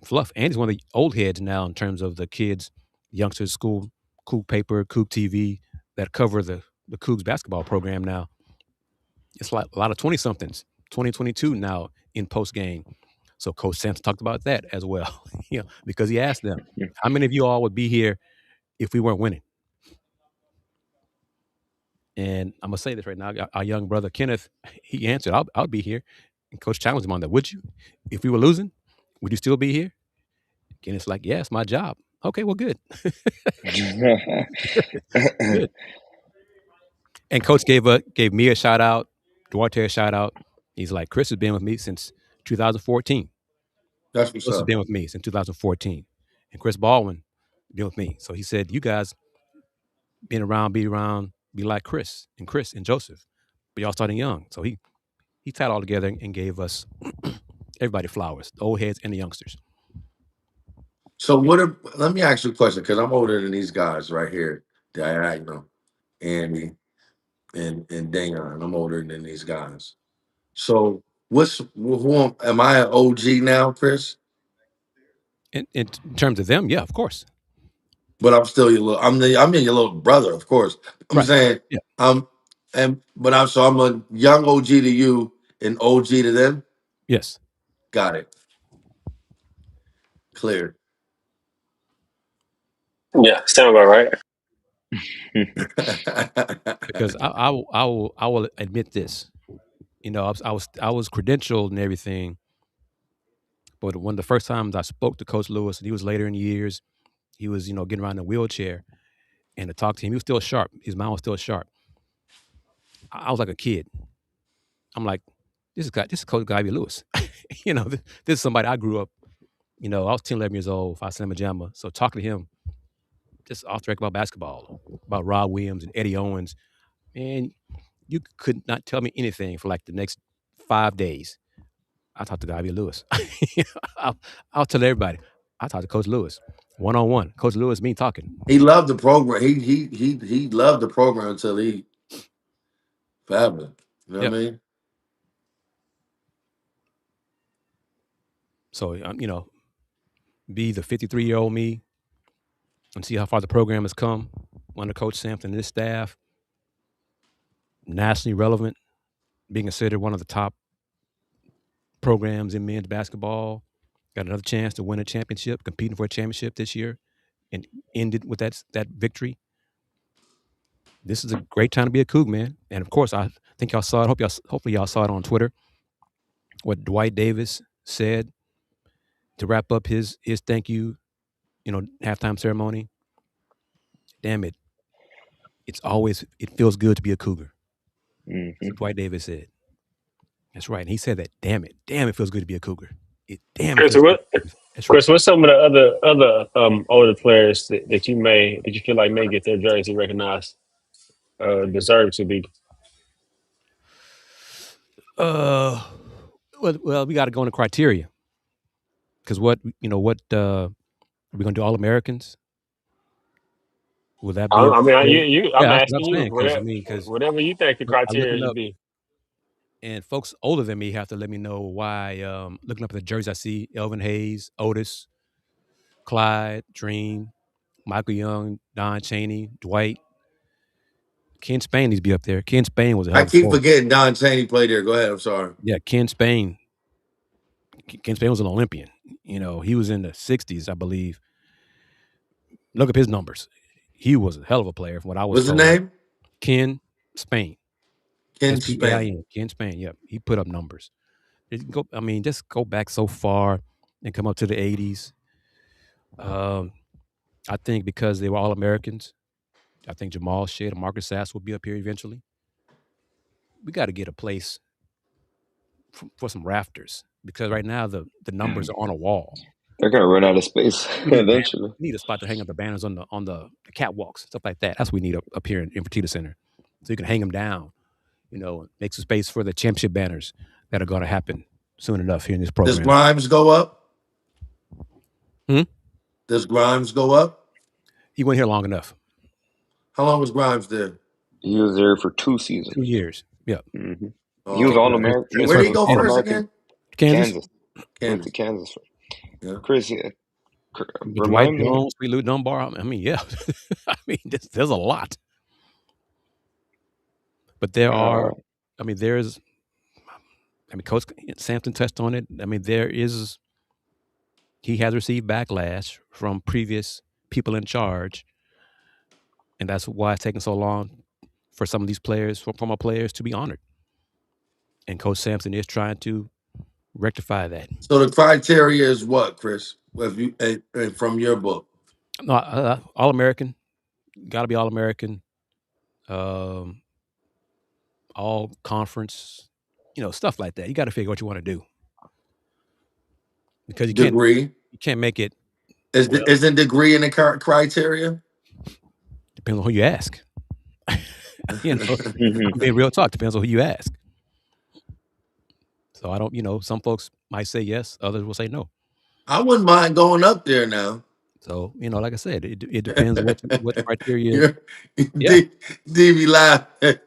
Fluff. Andy's one of the old heads now in terms of the kids, youngsters, school, Coug paper, Coug TV that cover the Cougs basketball program now. It's like a lot of 20-somethings, 2022 now in post game. So Coach Sampson talked about that as well, because he asked them, how many of you all would be here if we weren't winning? And I'm going to say this right now. Our young brother, Kenneth, he answered, I'll be here. And Coach challenged him on that. Would you? If we were losing, would you still be here? Kenneth's like, yeah, it's my job. Okay, well, good. Good. And Coach gave me a shout out, Duarte a shout out. He's like, Kris has been with me since 2014. That's what's Kris has up. been with me since 2014. And Chris Baldwin been with me. So he said, you guys been around, be like Kris and Joseph. But y'all starting young. So he tied all together and gave us everybody flowers, the old heads and the youngsters. So let me ask you a question, because I'm older than these guys right here. Diagonal, Andy, and Dayon. I'm older than these guys. So who am I an OG now, Kris? In terms of them, yeah, of course. But I'm still your little. I'm your little brother, of course. I'm Right. saying, Yeah. I'm a young OG to you and OG to them. Yes. Got it. Clear. Yeah, sound about right. Because I will admit this. I was credentialed and everything, but one of the first times I spoke to Coach Lewis, and he was later in years, he was getting around in a wheelchair, and to talk to him, he was still sharp. His mind was still sharp. I was like a kid. I'm like, this is Coach Ivy Lewis. This is somebody I grew up. I was 10, 11 years old, Phi Sigma Jamma. So talking to him, just off the record about basketball, about Rob Williams and Eddie Owens, man, you could not tell me anything for like the next 5 days. I talked to Ivy Lewis. I'll tell everybody. I talked to Coach Lewis, one-on-one. Coach Lewis, me talking. He loved the program. He loved the program until he forever. You know what I mean? So be the 53-year-old me and see how far the program has come under Coach Sampson and his staff. Nationally relevant, being considered one of the top programs in men's basketball. Got another chance to win a championship, competing for a championship this year, and ended with that victory. This is a great time to be a Coug, man. And of course, I think y'all saw it. Hopefully y'all saw it on Twitter. What Dwight Davis said to wrap up his thank you, halftime ceremony. Damn it. It feels good to be a Cougar. Mm-hmm. That's what Dwight Davis said. That's right. And he said that, damn it feels good to be a Cougar. Kris, Kris, what's some of the other older players that you feel like may get their jersey recognized, deserve to be? Well, we got to go into criteria, because what are we gonna do? All Americans? Will that be? I'm asking you. Whatever you think the criteria should be. And folks older than me have to let me know why. Looking up at the jerseys, I see Elvin Hayes, Otis, Clyde, Dream, Michael Young, Don Chaney, Dwight. Ken Spain needs to be up there. Ken Spain was a hell of a I keep forward. forgetting Don Chaney played there. Go ahead. I'm sorry. Yeah, Ken Spain. Ken Spain was an Olympian. He was in the 60s, I believe. Look up his numbers. He was a hell of a player from what I was told. What's the name? Ken Spain. Ken Spain. Ken Spain, yep. He put up numbers. Just go back so far and come up to the 80s. I think because they were all Americans, I think Jamal Shea and Marcus Sass will be up here eventually. We got to get a place for some rafters, because right now the numbers are on a wall. They're gonna run out of space eventually. We need a spot to hang up the banners on the catwalks, stuff like that. That's what we need up here in Fertitta Center, so you can hang them down. Make some space for the championship banners that are going to happen soon enough here in this program. Does Grimes go up? Hmm? Does Grimes go up? He wasn't here long enough. How long was Grimes there? He was there for 2 seasons. 2 years. Yeah. Mm-hmm. He was All-American. Where did he go first again? Kansas. Went to Kansas. Yeah. Kris, With Dwight remind me. Jones, Lou Dunbar. I mean, yeah. I mean, there's a lot. But there are, I mean, Coach Sampson touched on it. I mean, he has received backlash from previous people in charge. And that's why it's taking so long for some of these players, former players, to be honored. And Coach Sampson is trying to rectify that. So the criteria is what, Kris? If you from your book, No, All American, got to be All American, all conference, stuff like that. You got to figure what you want to do because you can't make it. Isn't degree in the criteria? Depends on who you ask. I'm being real talk. Depends on who you ask. So I don't, some folks might say yes, others will say no. I wouldn't mind going up there now. So, like I said, it depends on what criteria. D be laughing.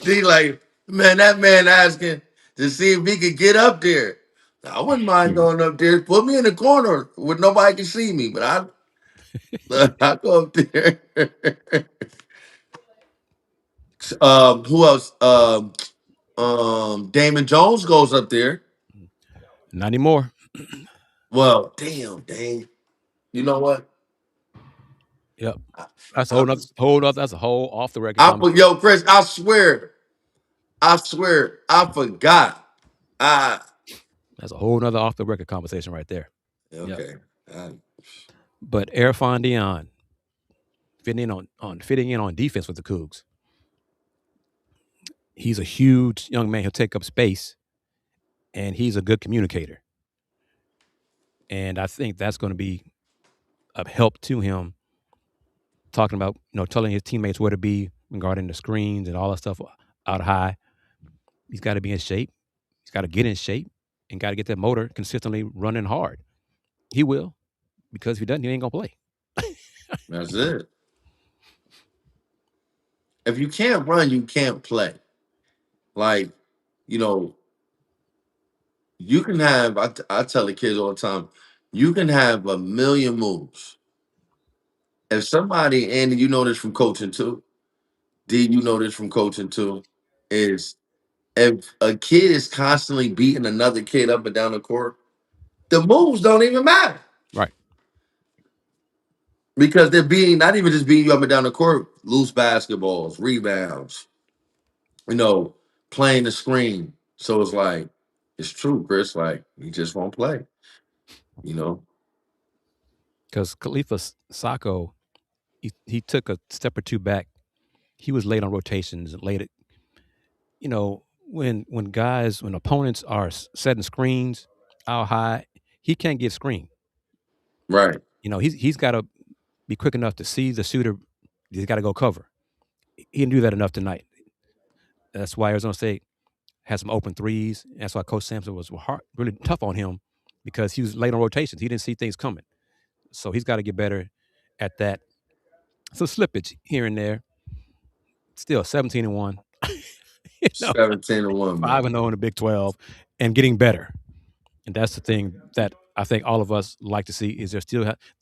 D like, man, that man asking to see if he could get up there. I wouldn't mind going up there. Put me in the corner where nobody can see me, but I go up there. Who else? Damon Jones goes up there. Not anymore. Well, damn. You know what? Yep. That's a whole off the record. Yo, Kris, I swear, I forgot. That's a whole nother off the record conversation right there. Okay. Yep. But Erfan Dion fitting in on defense with the Cougs. He's a huge young man. He'll take up space, and he's a good communicator. And I think that's going to be a help to him. Talking about telling his teammates where to be regarding the screens and all that stuff out high. He's got to be in shape. He's got to get in shape and got to get that motor consistently running hard. He will, because if he doesn't, he ain't gonna play. That's it. If you can't run, you can't play. Like, you can have, I tell the kids all the time, you can have a million moves. If somebody, Andy, you know this from coaching too, D, you know this from coaching too, is if a kid is constantly beating another kid up and down the court, the moves don't even matter. Right. Because they're not even just beating you up and down the court, loose basketballs, rebounds, playing the screen. So it's like, it's true, Kris. Like, he just won't play, Because Khalifa Sacco, he took a step or two back. He was late on rotations and late. When opponents are setting screens out high, he can't get screened. Right. He's got to be quick enough to see the shooter. He's got to go cover. He didn't do that enough tonight. That's why Arizona State had some open threes. That's why Coach Sampson was really tough on him, because he was late on rotations. He didn't see things coming. So he's got to get better at that. Some slippage here and there. Still 17-1. 17-1. 5-0 in the Big 12 and getting better. And that's the thing that I think all of us like to see, is they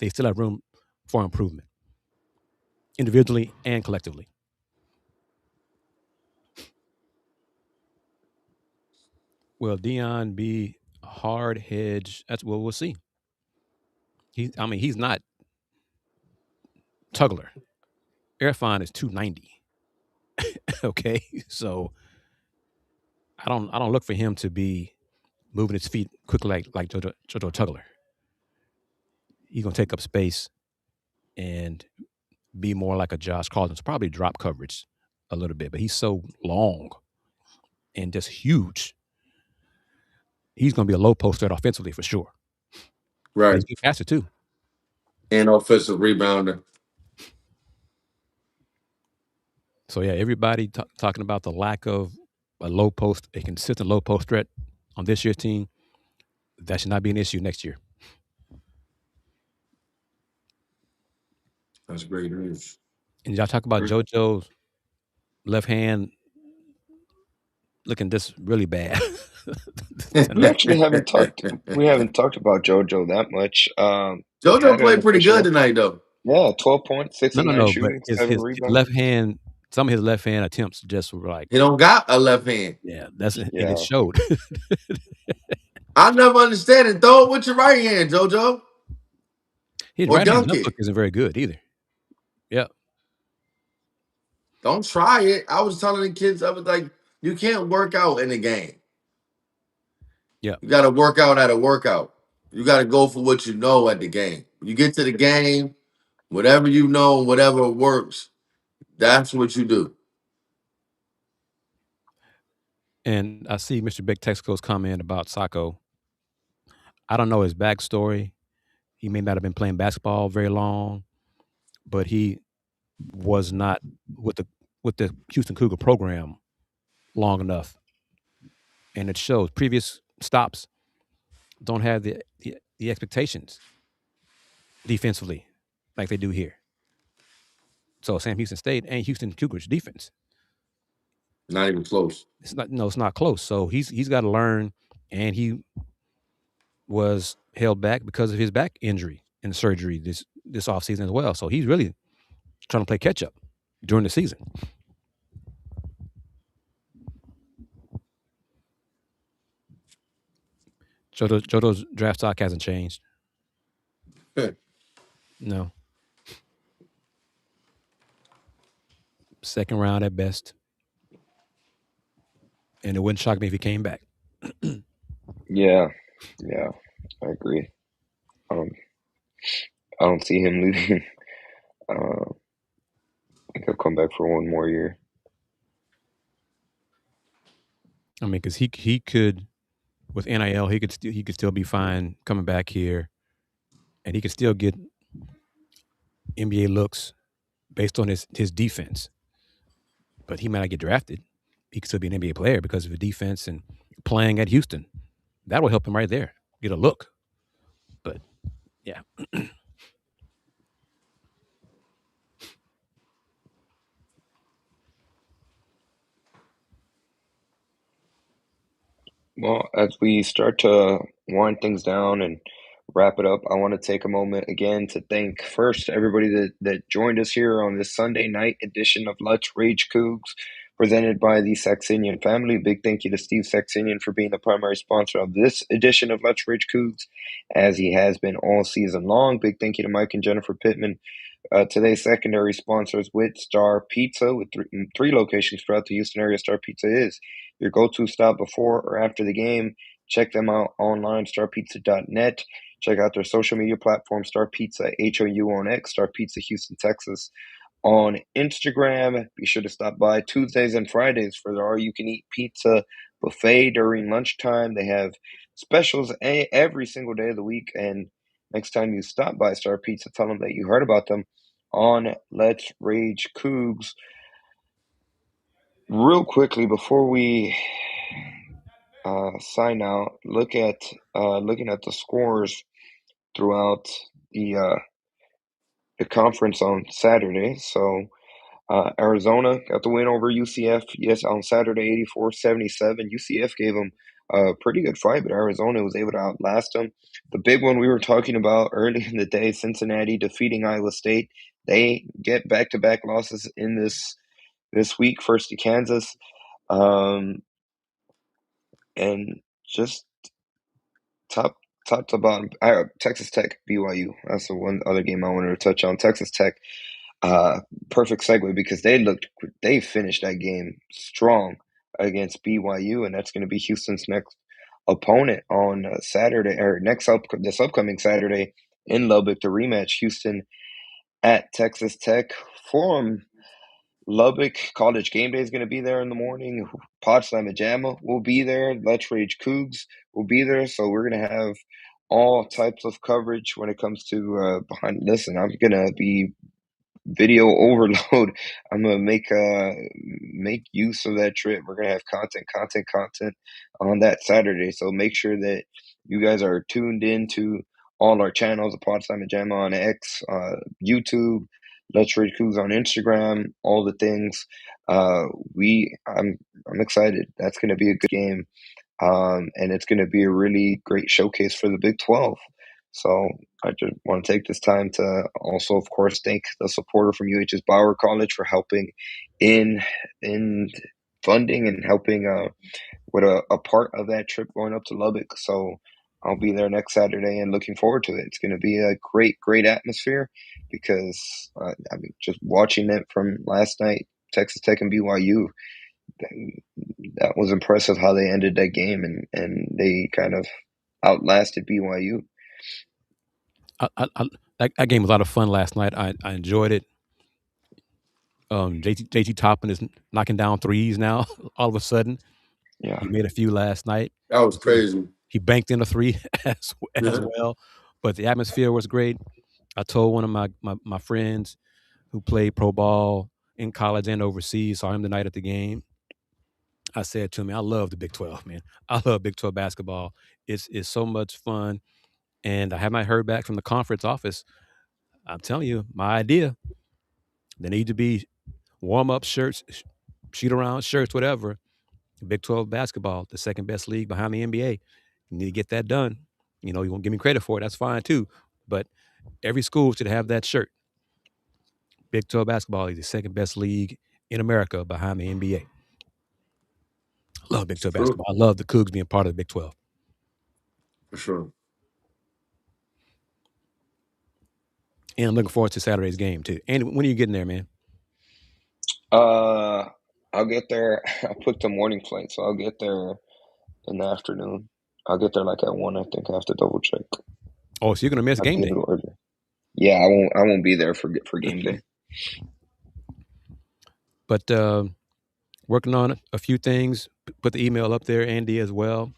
still have room for improvement, individually and collectively. Will Dion be a hard hedge? That's what we'll see. He's not Tugler. Erfan is 290. Okay, so I don't look for him to be moving his feet quickly like Jojo Tugler. He's gonna take up space and be more like a Josh Carlton. So probably drop coverage a little bit, but he's so long and just huge. He's gonna be a low post threat offensively for sure. Right. He's a good passer too. And offensive rebounder. So yeah, everybody talking about the lack of a consistent low post threat on this year's team. That should not be an issue next year. That's great news. And y'all talk about JoJo's left hand looking just really bad. We actually haven't talked. We haven't talked about JoJo that much. JoJo Had an played pretty good additional, tonight, though. 12 points, 6 of 9 No, but shooting, his 7 his rebounds. left hand, some of his left hand attempts just were like, He don't got a left hand. yeah, and Yeah. it showed. I never understand it. Throw it with your right hand, JoJo. His Or right hand dunk jump it. hook isn't very good either. Yeah. Don't try it. I was telling the kids, I was like, you can't work out in the game. Yeah. You got to work out at a workout. You got to go for what you know at the game. You get to the game, whatever you know, whatever works, that's what you do. And I see Mr. Big Texaco's comment about Sacco. I don't know his backstory. He may not have been playing basketball very long, but he was not with the Houston Cougar program long enough. And it shows. Previous stops don't have the expectations defensively like they do here. So Sam Houston State and Houston Cougars defense, Not even close. it's not close. So he's got to learn, and he was held back because of his back injury and surgery this offseason as well. So he's really trying to play catch up during the season. JoJo's draft stock hasn't changed. No. Second round at best. And it wouldn't shock me if he came back. Yeah, I agree. I don't see him leaving. I think he'll come back for one more year. I mean, because he could, with NIL, he could still be fine coming back here, and he could still get NBA looks based on his defense. But he might not get drafted. He could still be an NBA player because of his defense and playing at Houston. That will help him right there, get a look. But yeah. Well, as we start to wind things down and wrap it up, I want to take a moment again to thank first everybody that joined us here on this Sunday night edition of Let's Rage Coogs, presented by the Saxenian Family. Big thank you to Steve Saxenian for being the primary sponsor of this edition of Let's Rage Coogs, as he has been all season long. Big thank you to Mike and Jennifer Pittman, today's secondary sponsors with Star Pizza, with three locations throughout the Houston area. Star Pizza is your go-to stop before or after the game. Check them out online, starpizza.net. Check out their social media platform, Star Pizza, HOU on X, Star Pizza Houston, Texas on Instagram. Be sure to stop by Tuesdays and Fridays for their all-you-can-eat pizza buffet during lunchtime. They have specials every single day of the week. And next time you stop by Star Pizza, tell them that you heard about them on Let's Rage Coogs. Real quickly, before we sign out, looking at the scores throughout the conference on Saturday. So Arizona got the win over UCF, yes, on Saturday, 84-77. UCF gave them a pretty good fight, but Arizona was able to outlast them. The big one we were talking about early in the day, Cincinnati defeating Iowa State. They get back-to-back losses in this week, first to Kansas. And just top to bottom, Texas Tech, BYU. That's the one other game I wanted to touch on. Texas Tech, perfect segue because they finished that game strong against BYU, and that's going to be Houston's next opponent on Saturday, or this upcoming Saturday in Lubbock, to rematch Houston at Texas Tech. From Lubbock, College Game Day is going to be there in the morning. Pod Slamma Jamma will be there. Let's Rage Coogs will be there. So we're going to have all types of coverage when it comes to behind. Listen, I'm going to be video overload. I'm going to make use of that trip. We're going to have content on that Saturday. So make sure that you guys are tuned in to all our channels, the Pod Slamma Jamma on X, YouTube, Let's Rage Coogs on Instagram, all the things. I'm excited. That's going to be a good game. and it's going to be a really great showcase for the Big 12. So I just want to take this time to also, of course, thank the supporter from UH's Bauer College for helping in funding and helping with a part of that trip going up to Lubbock. So I'll be there next Saturday and looking forward to it. It's going to be a great atmosphere because, I mean, just watching it from last night, Texas Tech and BYU, that was impressive how they ended that game, and they kind of outlasted BYU. That game was a lot of fun last night. I enjoyed it. JT Toppin is knocking down threes now. All of a sudden, Yeah, he made a few last night. That was crazy. He banked in a three as well. But the atmosphere was great. I told one of my friends who played pro ball in college and overseas, saw him tonight at the game. I said to him, I love the Big 12, man. I love Big 12 basketball. It's so much fun. And I have not heard back from the conference office. I'm telling you, my idea, there need to be warm-up shirts, shoot-around shirts, whatever. Big 12 basketball, the second best league behind the NBA. You need to get that done. You know, you won't give me credit for it. That's fine, too. But every school should have that shirt. Big 12 basketball is the second best league in America behind the NBA. I love Big 12 basketball. I love the Cougs being part of the Big 12. For sure. And I'm looking forward to Saturday's game, too. Andy, when are you getting there, man? I'll get there. I put the morning flight, so I'll get there in the afternoon. I'll get there like at 1, I think. I have to double check. Oh, so you're gonna miss game day? Yeah, I won't be there for game day. But working on a few things. Put the email up there, Andy, as well.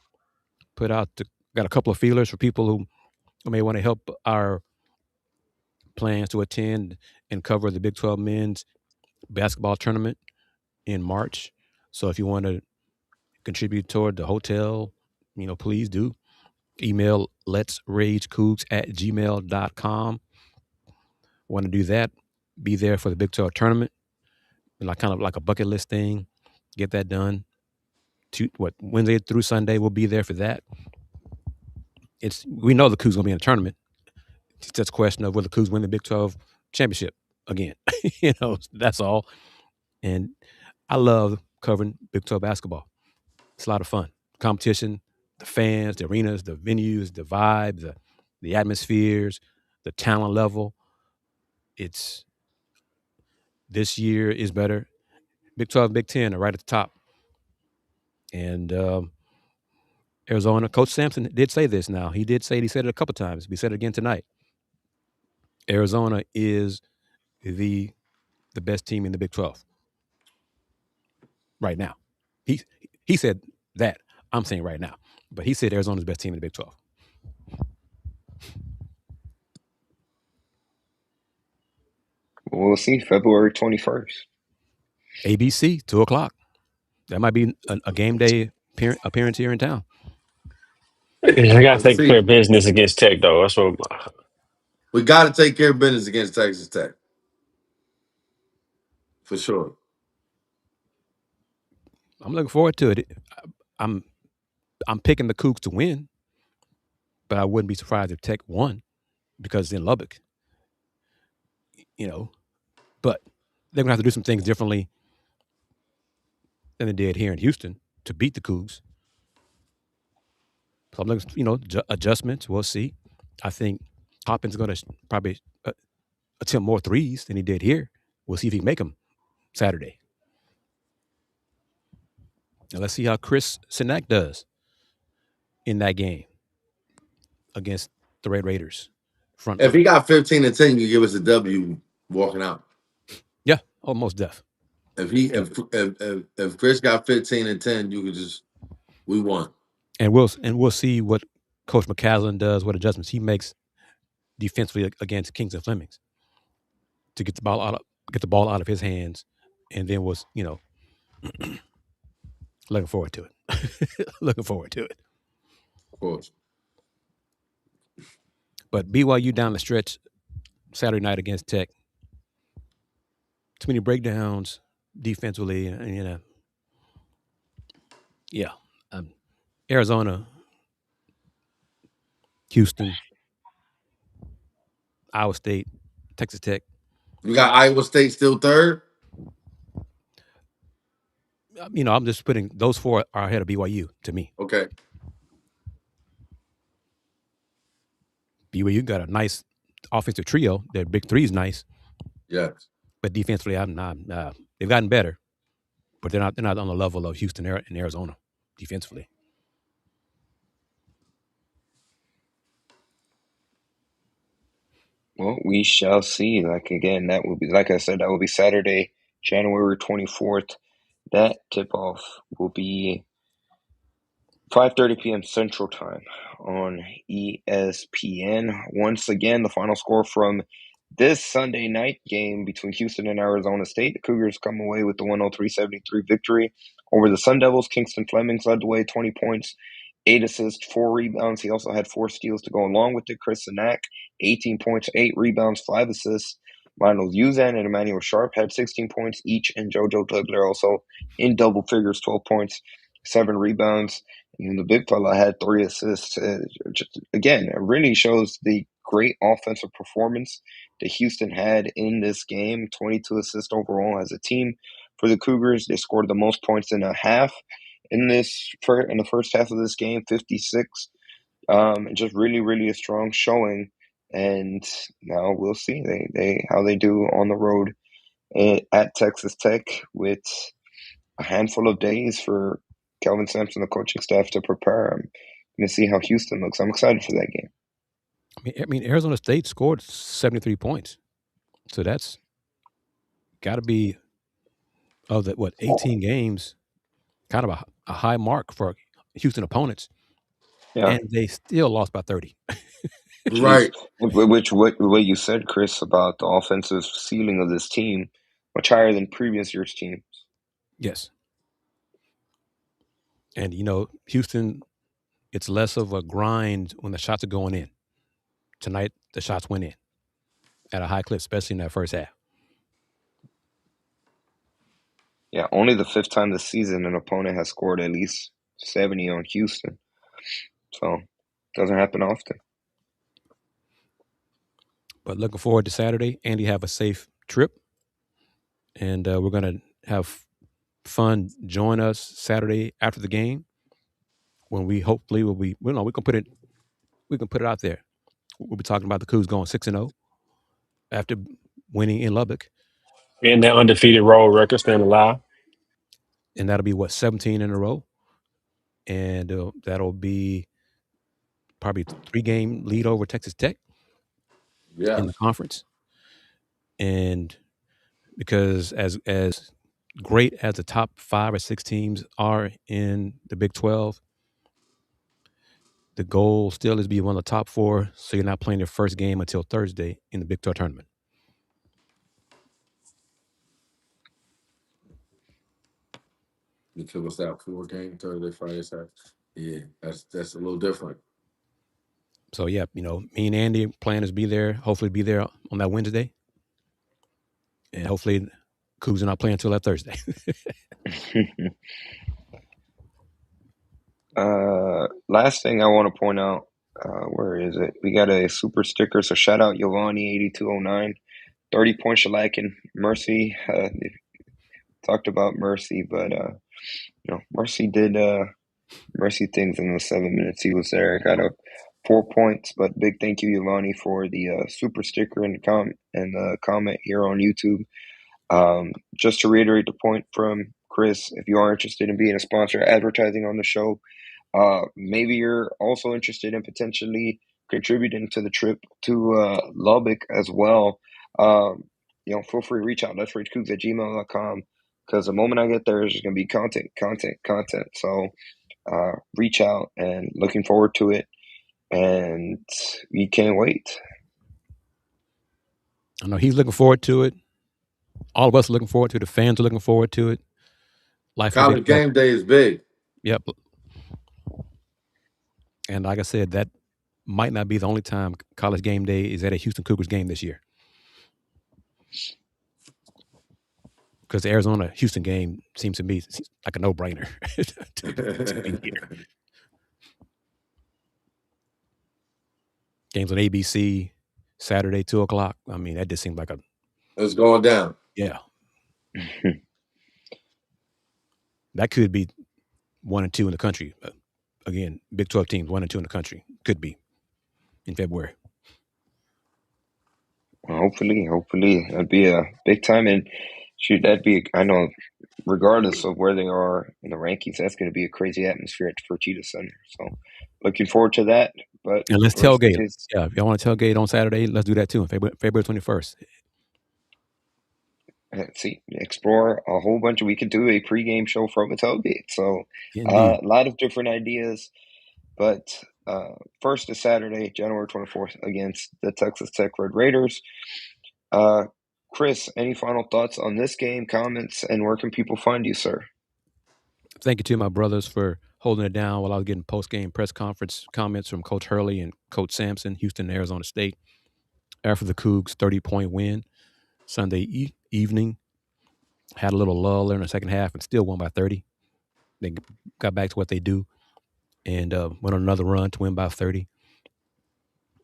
Got a couple of feelers for people who may want to help our plans to attend and cover the Big 12 men's basketball tournament in March. So if you want to contribute toward the hotel, please do. Email letsragecoogs@gmail.com. Want to do that? Be there for the Big 12 tournament, kind of like a bucket list thing. Get that done. Wednesday through Sunday, we'll be there for that. We know the Cougs gonna be in the tournament. It's just a question of whether the Cougs win the Big 12 championship again. That's all. And I love covering Big 12 basketball. It's a lot of fun. Competition, the fans, the arenas, the venues, the vibe, the atmospheres, the talent level. This year is better. Big 12 and Big 10 are right at the top. And Arizona, Coach Sampson did say this now. He said it a couple times. We said it again tonight. Arizona is the best team in the Big 12 right now. He said that. I'm saying right now. But he said Arizona's the best team in the Big 12. We'll see. February 21st. ABC, 2:00. That might be a game day appearance here in town. I got to take care of business against Tech, though. That's what we got to take care of business against Texas Tech. For sure. I'm looking forward to it. I'm picking the Cougs to win, but I wouldn't be surprised if Tech won because it's in Lubbock. But they're going to have to do some things differently than they did here in Houston to beat the Cougs. So I'm looking, adjustments. We'll see. I think Hopkins is going to probably attempt more threes than he did here. We'll see if he can make them Saturday. Now let's see how Kris Gardner does in that game against the Red Raiders. If he got 15 and 10, you give us a W walking out. Yeah, almost def. If Kris got 15 and 10, we won. And we'll see what Coach McCaslin does, what adjustments he makes defensively against Kings and Flemings to get the ball out of his hands, and then was looking forward to it. Looking forward to it. Of course. But BYU down the stretch Saturday night against Tech. Too many breakdowns defensively, and Arizona, Houston, Iowa State, Texas Tech. You got Iowa State still third? I'm just putting those four are ahead of BYU to me. Okay. BYU got a nice offensive trio. Their big three is nice, Yes. but defensively, they've gotten better, but they're not on the level of Houston and Arizona defensively. Well, we shall see. Again, that will be, like I said, that will be Saturday, January 24th. That tip-off will be 5:30 p.m. Central Time on ESPN. Once again, the final score from this Sunday night game between Houston and Arizona State. The Cougars come away with the 103-73 victory over the Sun Devils. Kingston Flemings led the way, 20 points, 8 assists, 4 rebounds. He also had 4 steals to go along with it. Chris Sanak, 18 points, 8 rebounds, 5 assists. Michael Uzan and Emmanuel Sharp had 16 points each, and JoJo Dugler also in double figures, 12 points, 7 rebounds. And the big fella had 3 assists. Again, it really shows the great offensive performance that Houston had in this game. 22 assists overall as a team for the Cougars. They scored the most points in a half in the first half of this game, 56. Just really, really a strong showing. And now we'll see how they do on the road at Texas Tech with a handful of days for Kelvin Sampson, the coaching staff, to prepare. I'm going to see how Houston looks. I'm excited for that game. I mean, Arizona State scored 73 points, so that's got to be of the 18 games, kind of a high mark for Houston opponents. Yeah, and they still lost by 30. Right. Which what you said, Chris, about the offensive ceiling of this team, much higher than previous year's teams. Yes. And, Houston, it's less of a grind when the shots are going in. Tonight, the shots went in at a high clip, especially in that first half. Yeah, only the 5th time this season an opponent has scored at least 70 on Houston. So, it doesn't happen often. But looking forward to Saturday. Andy, have a safe trip. And we're going to have fun. Join us Saturday after the game when we hopefully will be, we can put it out there. We'll be talking about the Cougs going 6-0 after winning in Lubbock. And that undefeated road record staying alive. And that'll be 17 in a row. And that'll be probably a 3-game lead over Texas Tech in the conference. And because as great as the top 5 or 6 teams are in the Big 12, the goal still is to be one of the top 4, so you're not playing your first game until Thursday in the Big 12 tournament. Because what's that 4-game Thursday, Friday, Saturday? Yeah, that's a little different. So yeah, me and Andy plan is be there. Hopefully, be there on that Wednesday, and hopefully, Cougs are not playing until that Thursday. Last thing I want to point out, where is it? We got a super sticker, so shout out Giovanni8209, 30-point shellacking. Mercy, talked about Mercy, but Mercy did Mercy things in the 7 minutes he was there. Got 4 points, but big thank you, Giovanni, for the super sticker and the comment here on YouTube. Just to reiterate the point from Chris, if you are interested in being a sponsor, advertising on the show, maybe you're also interested in potentially contributing to the trip to Lubbock as well. Feel free to reach out. Let's ragecoogs@gmail.com, because the moment I get there, there's just going to be content. So reach out, and looking forward to it. And we can't wait. I know he's looking forward to it. All of us are looking forward to it. The fans are looking forward to it. College game day is big. Yep. And like I said, that might not be the only time college game day is at a Houston Cougars game this year. Because the Arizona-Houston game seems to me like a no-brainer to be here. Games on ABC Saturday 2:00. I mean, that just seemed like It's going down. yeah. That could be 1 and 2 in the country. Again, Big 12 teams 1 and 2 in the country could be in February. Well, hopefully that'd be a big time, and shoot, I know, regardless of where they are in the rankings, that's going to be a crazy atmosphere at Fertitta Center. So, looking forward to that. But And let's rest in tailgate. peace. Yeah, if y'all want to tailgate on Saturday, let's do that too. February 21st. Let's see, explore a whole bunch of. We could do a pregame show from a tailgate. So, Indeed. a lot of different ideas. But first is Saturday, January 24th, against the Texas Tech Red Raiders. Kris, any final thoughts on this game, comments, and where can people find you, sir? Thank you to my brothers for holding it down while I was getting post-game press conference comments from Coach Hurley and Coach Sampson, Houston, Arizona State, after the Cougs' 30-point win Sunday evening. Had a little lull in the second half and still won by 30. They got back to what they do and went on another run to win by 30.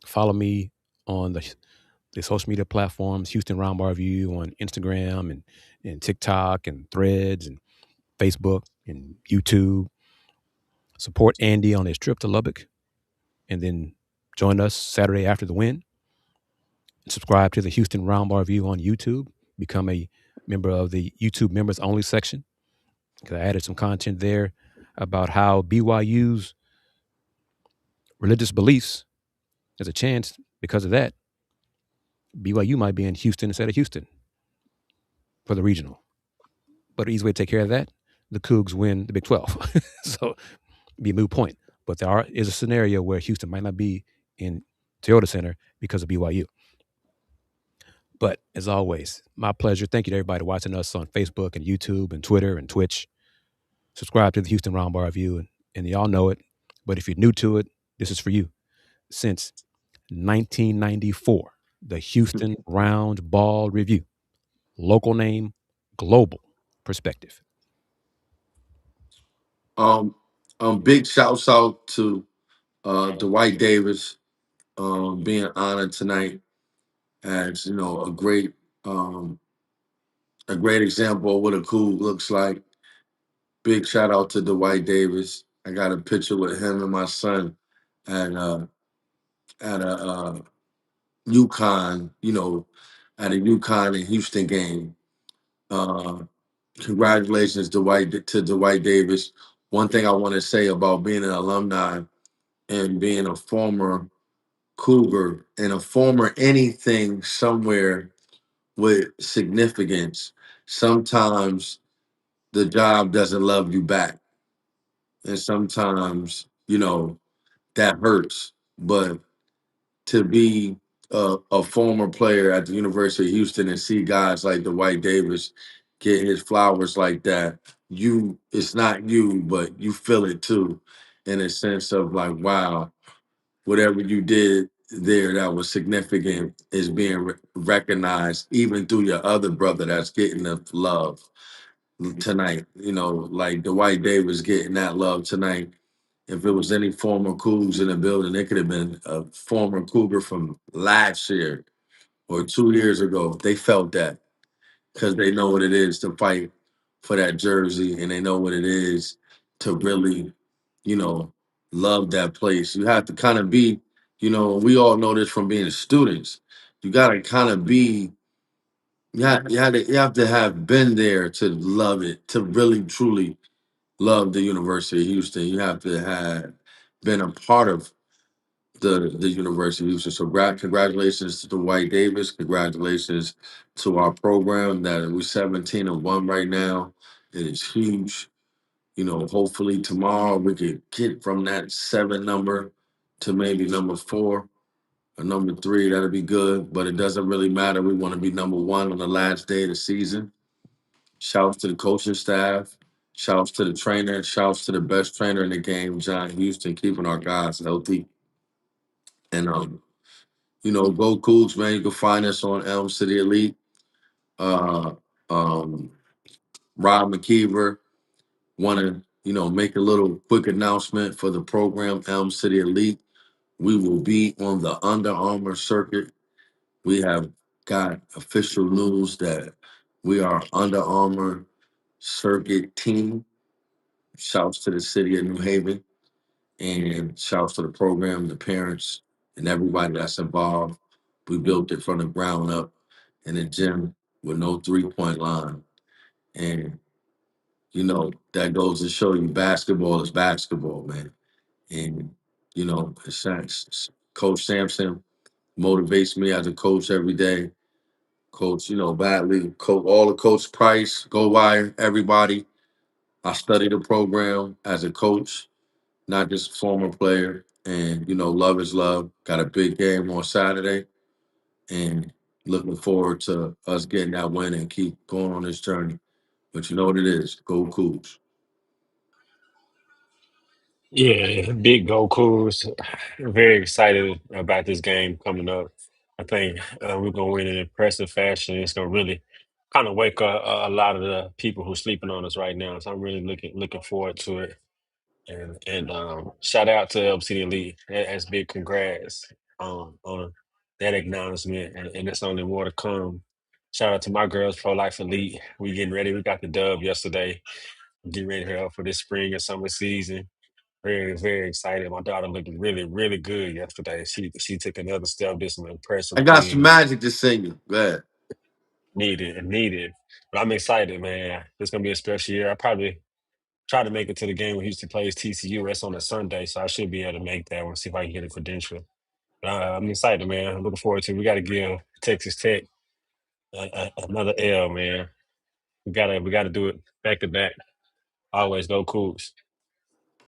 Follow me on the social media platforms, Houston Roundbar View on Instagram and TikTok and Threads and Facebook and YouTube. Support Andy on his trip to Lubbock. And then join us Saturday after the win. Subscribe to the Houston Roundbar View on YouTube. Become a member of the YouTube members only section. Because I added some content there about how BYU's religious beliefs, there's a chance because of that, BYU might be in Houston instead of Houston for the regional. But the easy way to take care of that, the Cougs win the Big 12. So be a moot point. But there is a scenario where Houston might not be in Toyota Center because of BYU. But as always, my pleasure. Thank you to everybody watching us on Facebook and YouTube and Twitter and Twitch. Subscribe to the Houston Roundbar View, and y'all know it. But if you're new to it, this is for you. Since 1994, the Houston Round Ball Review. Local name, global perspective. Big shouts out to Dwight Davis being honored tonight as a great example of what a Coug looks like. Big shout out to Dwight Davis. I got a picture with him and my son at a UConn, at a UConn and Houston game. Congratulations to Dwight Davis. One thing I want to say about being an alumni and being a former Cougar and a former anything somewhere with significance, sometimes the job doesn't love you back. And sometimes, that hurts. But to be a former player at the University of Houston and see guys like Dwight Davis get his flowers like that, it's not you, but you feel it too, in a sense of like, wow, whatever you did there that was significant is being recognized, even through your other brother that's getting the love tonight. Like Dwight Davis getting that love tonight. If it was any former Cougs in the building, it could have been a former Cougar from last year or 2 years ago. They felt that because they know what it is to fight for that jersey, and they know what it is to really, love that place. You have to kind of be, we all know this from being students. You got to kind of be, you have to have been there to love it, to really truly love the University of Houston. You have to have been a part of the University of Houston. So congratulations to Dwight Davis. Congratulations to our program that we're 17-1 right now. It is huge. Hopefully tomorrow we could get from that 7 number to maybe number 4 or number 3. That'll be good, but it doesn't really matter. We want to be number 1 on the last day of the season. Shouts to the coaching staff. Shouts to the trainer. Shouts to the best trainer in the game, John Houston, keeping our guys healthy. And go Cougs, man. You can find us on Elm City Elite. Rob McKiver want to, make a little quick announcement for the program, Elm City Elite. We will be on the Under Armour circuit. We have got official news that we are Under Armour circuit team. Shouts to the city of New Haven and shouts to the program, the parents, and everybody that's involved. We built it from the ground up in a gym with no 3-point line. And, that goes to show you basketball is basketball, man. And, Coach Sampson motivates me as a coach every day. Coach, Batley, coach, all the Coach Price, Go Wire, everybody. I study the program as a coach, not just a former player. And, love is love. Got a big game on Saturday. And looking forward to us getting that win and keep going on this journey. But you know what it is. Go Cougs. Yeah, big Go Cougars. Very excited about this game coming up. I think we're gonna win in impressive fashion. It's gonna really kind of wake up a lot of the people who are sleeping on us right now. So I'm really looking forward to it. And shout out to Elb City Elite. That's big congrats on that acknowledgement, and it's only more to come. Shout out to my girls, Pro Life Elite. We getting ready. We got the dub yesterday. Getting ready here for this spring and summer season. Very, very excited. My daughter looked really, really good yesterday. She took another step, did some I impressive got some things. magic to sing you. Go ahead. Needed. But I'm excited, man. It's gonna be a special year. I probably try to make it to the game when Houston plays TCU. That's on a Sunday, so I should be able to make that one. See if I can get a credential. But I'm excited, man. I'm looking forward to it. We got to give Texas Tech another L, man. We gotta do it back to back. Always go Cougs.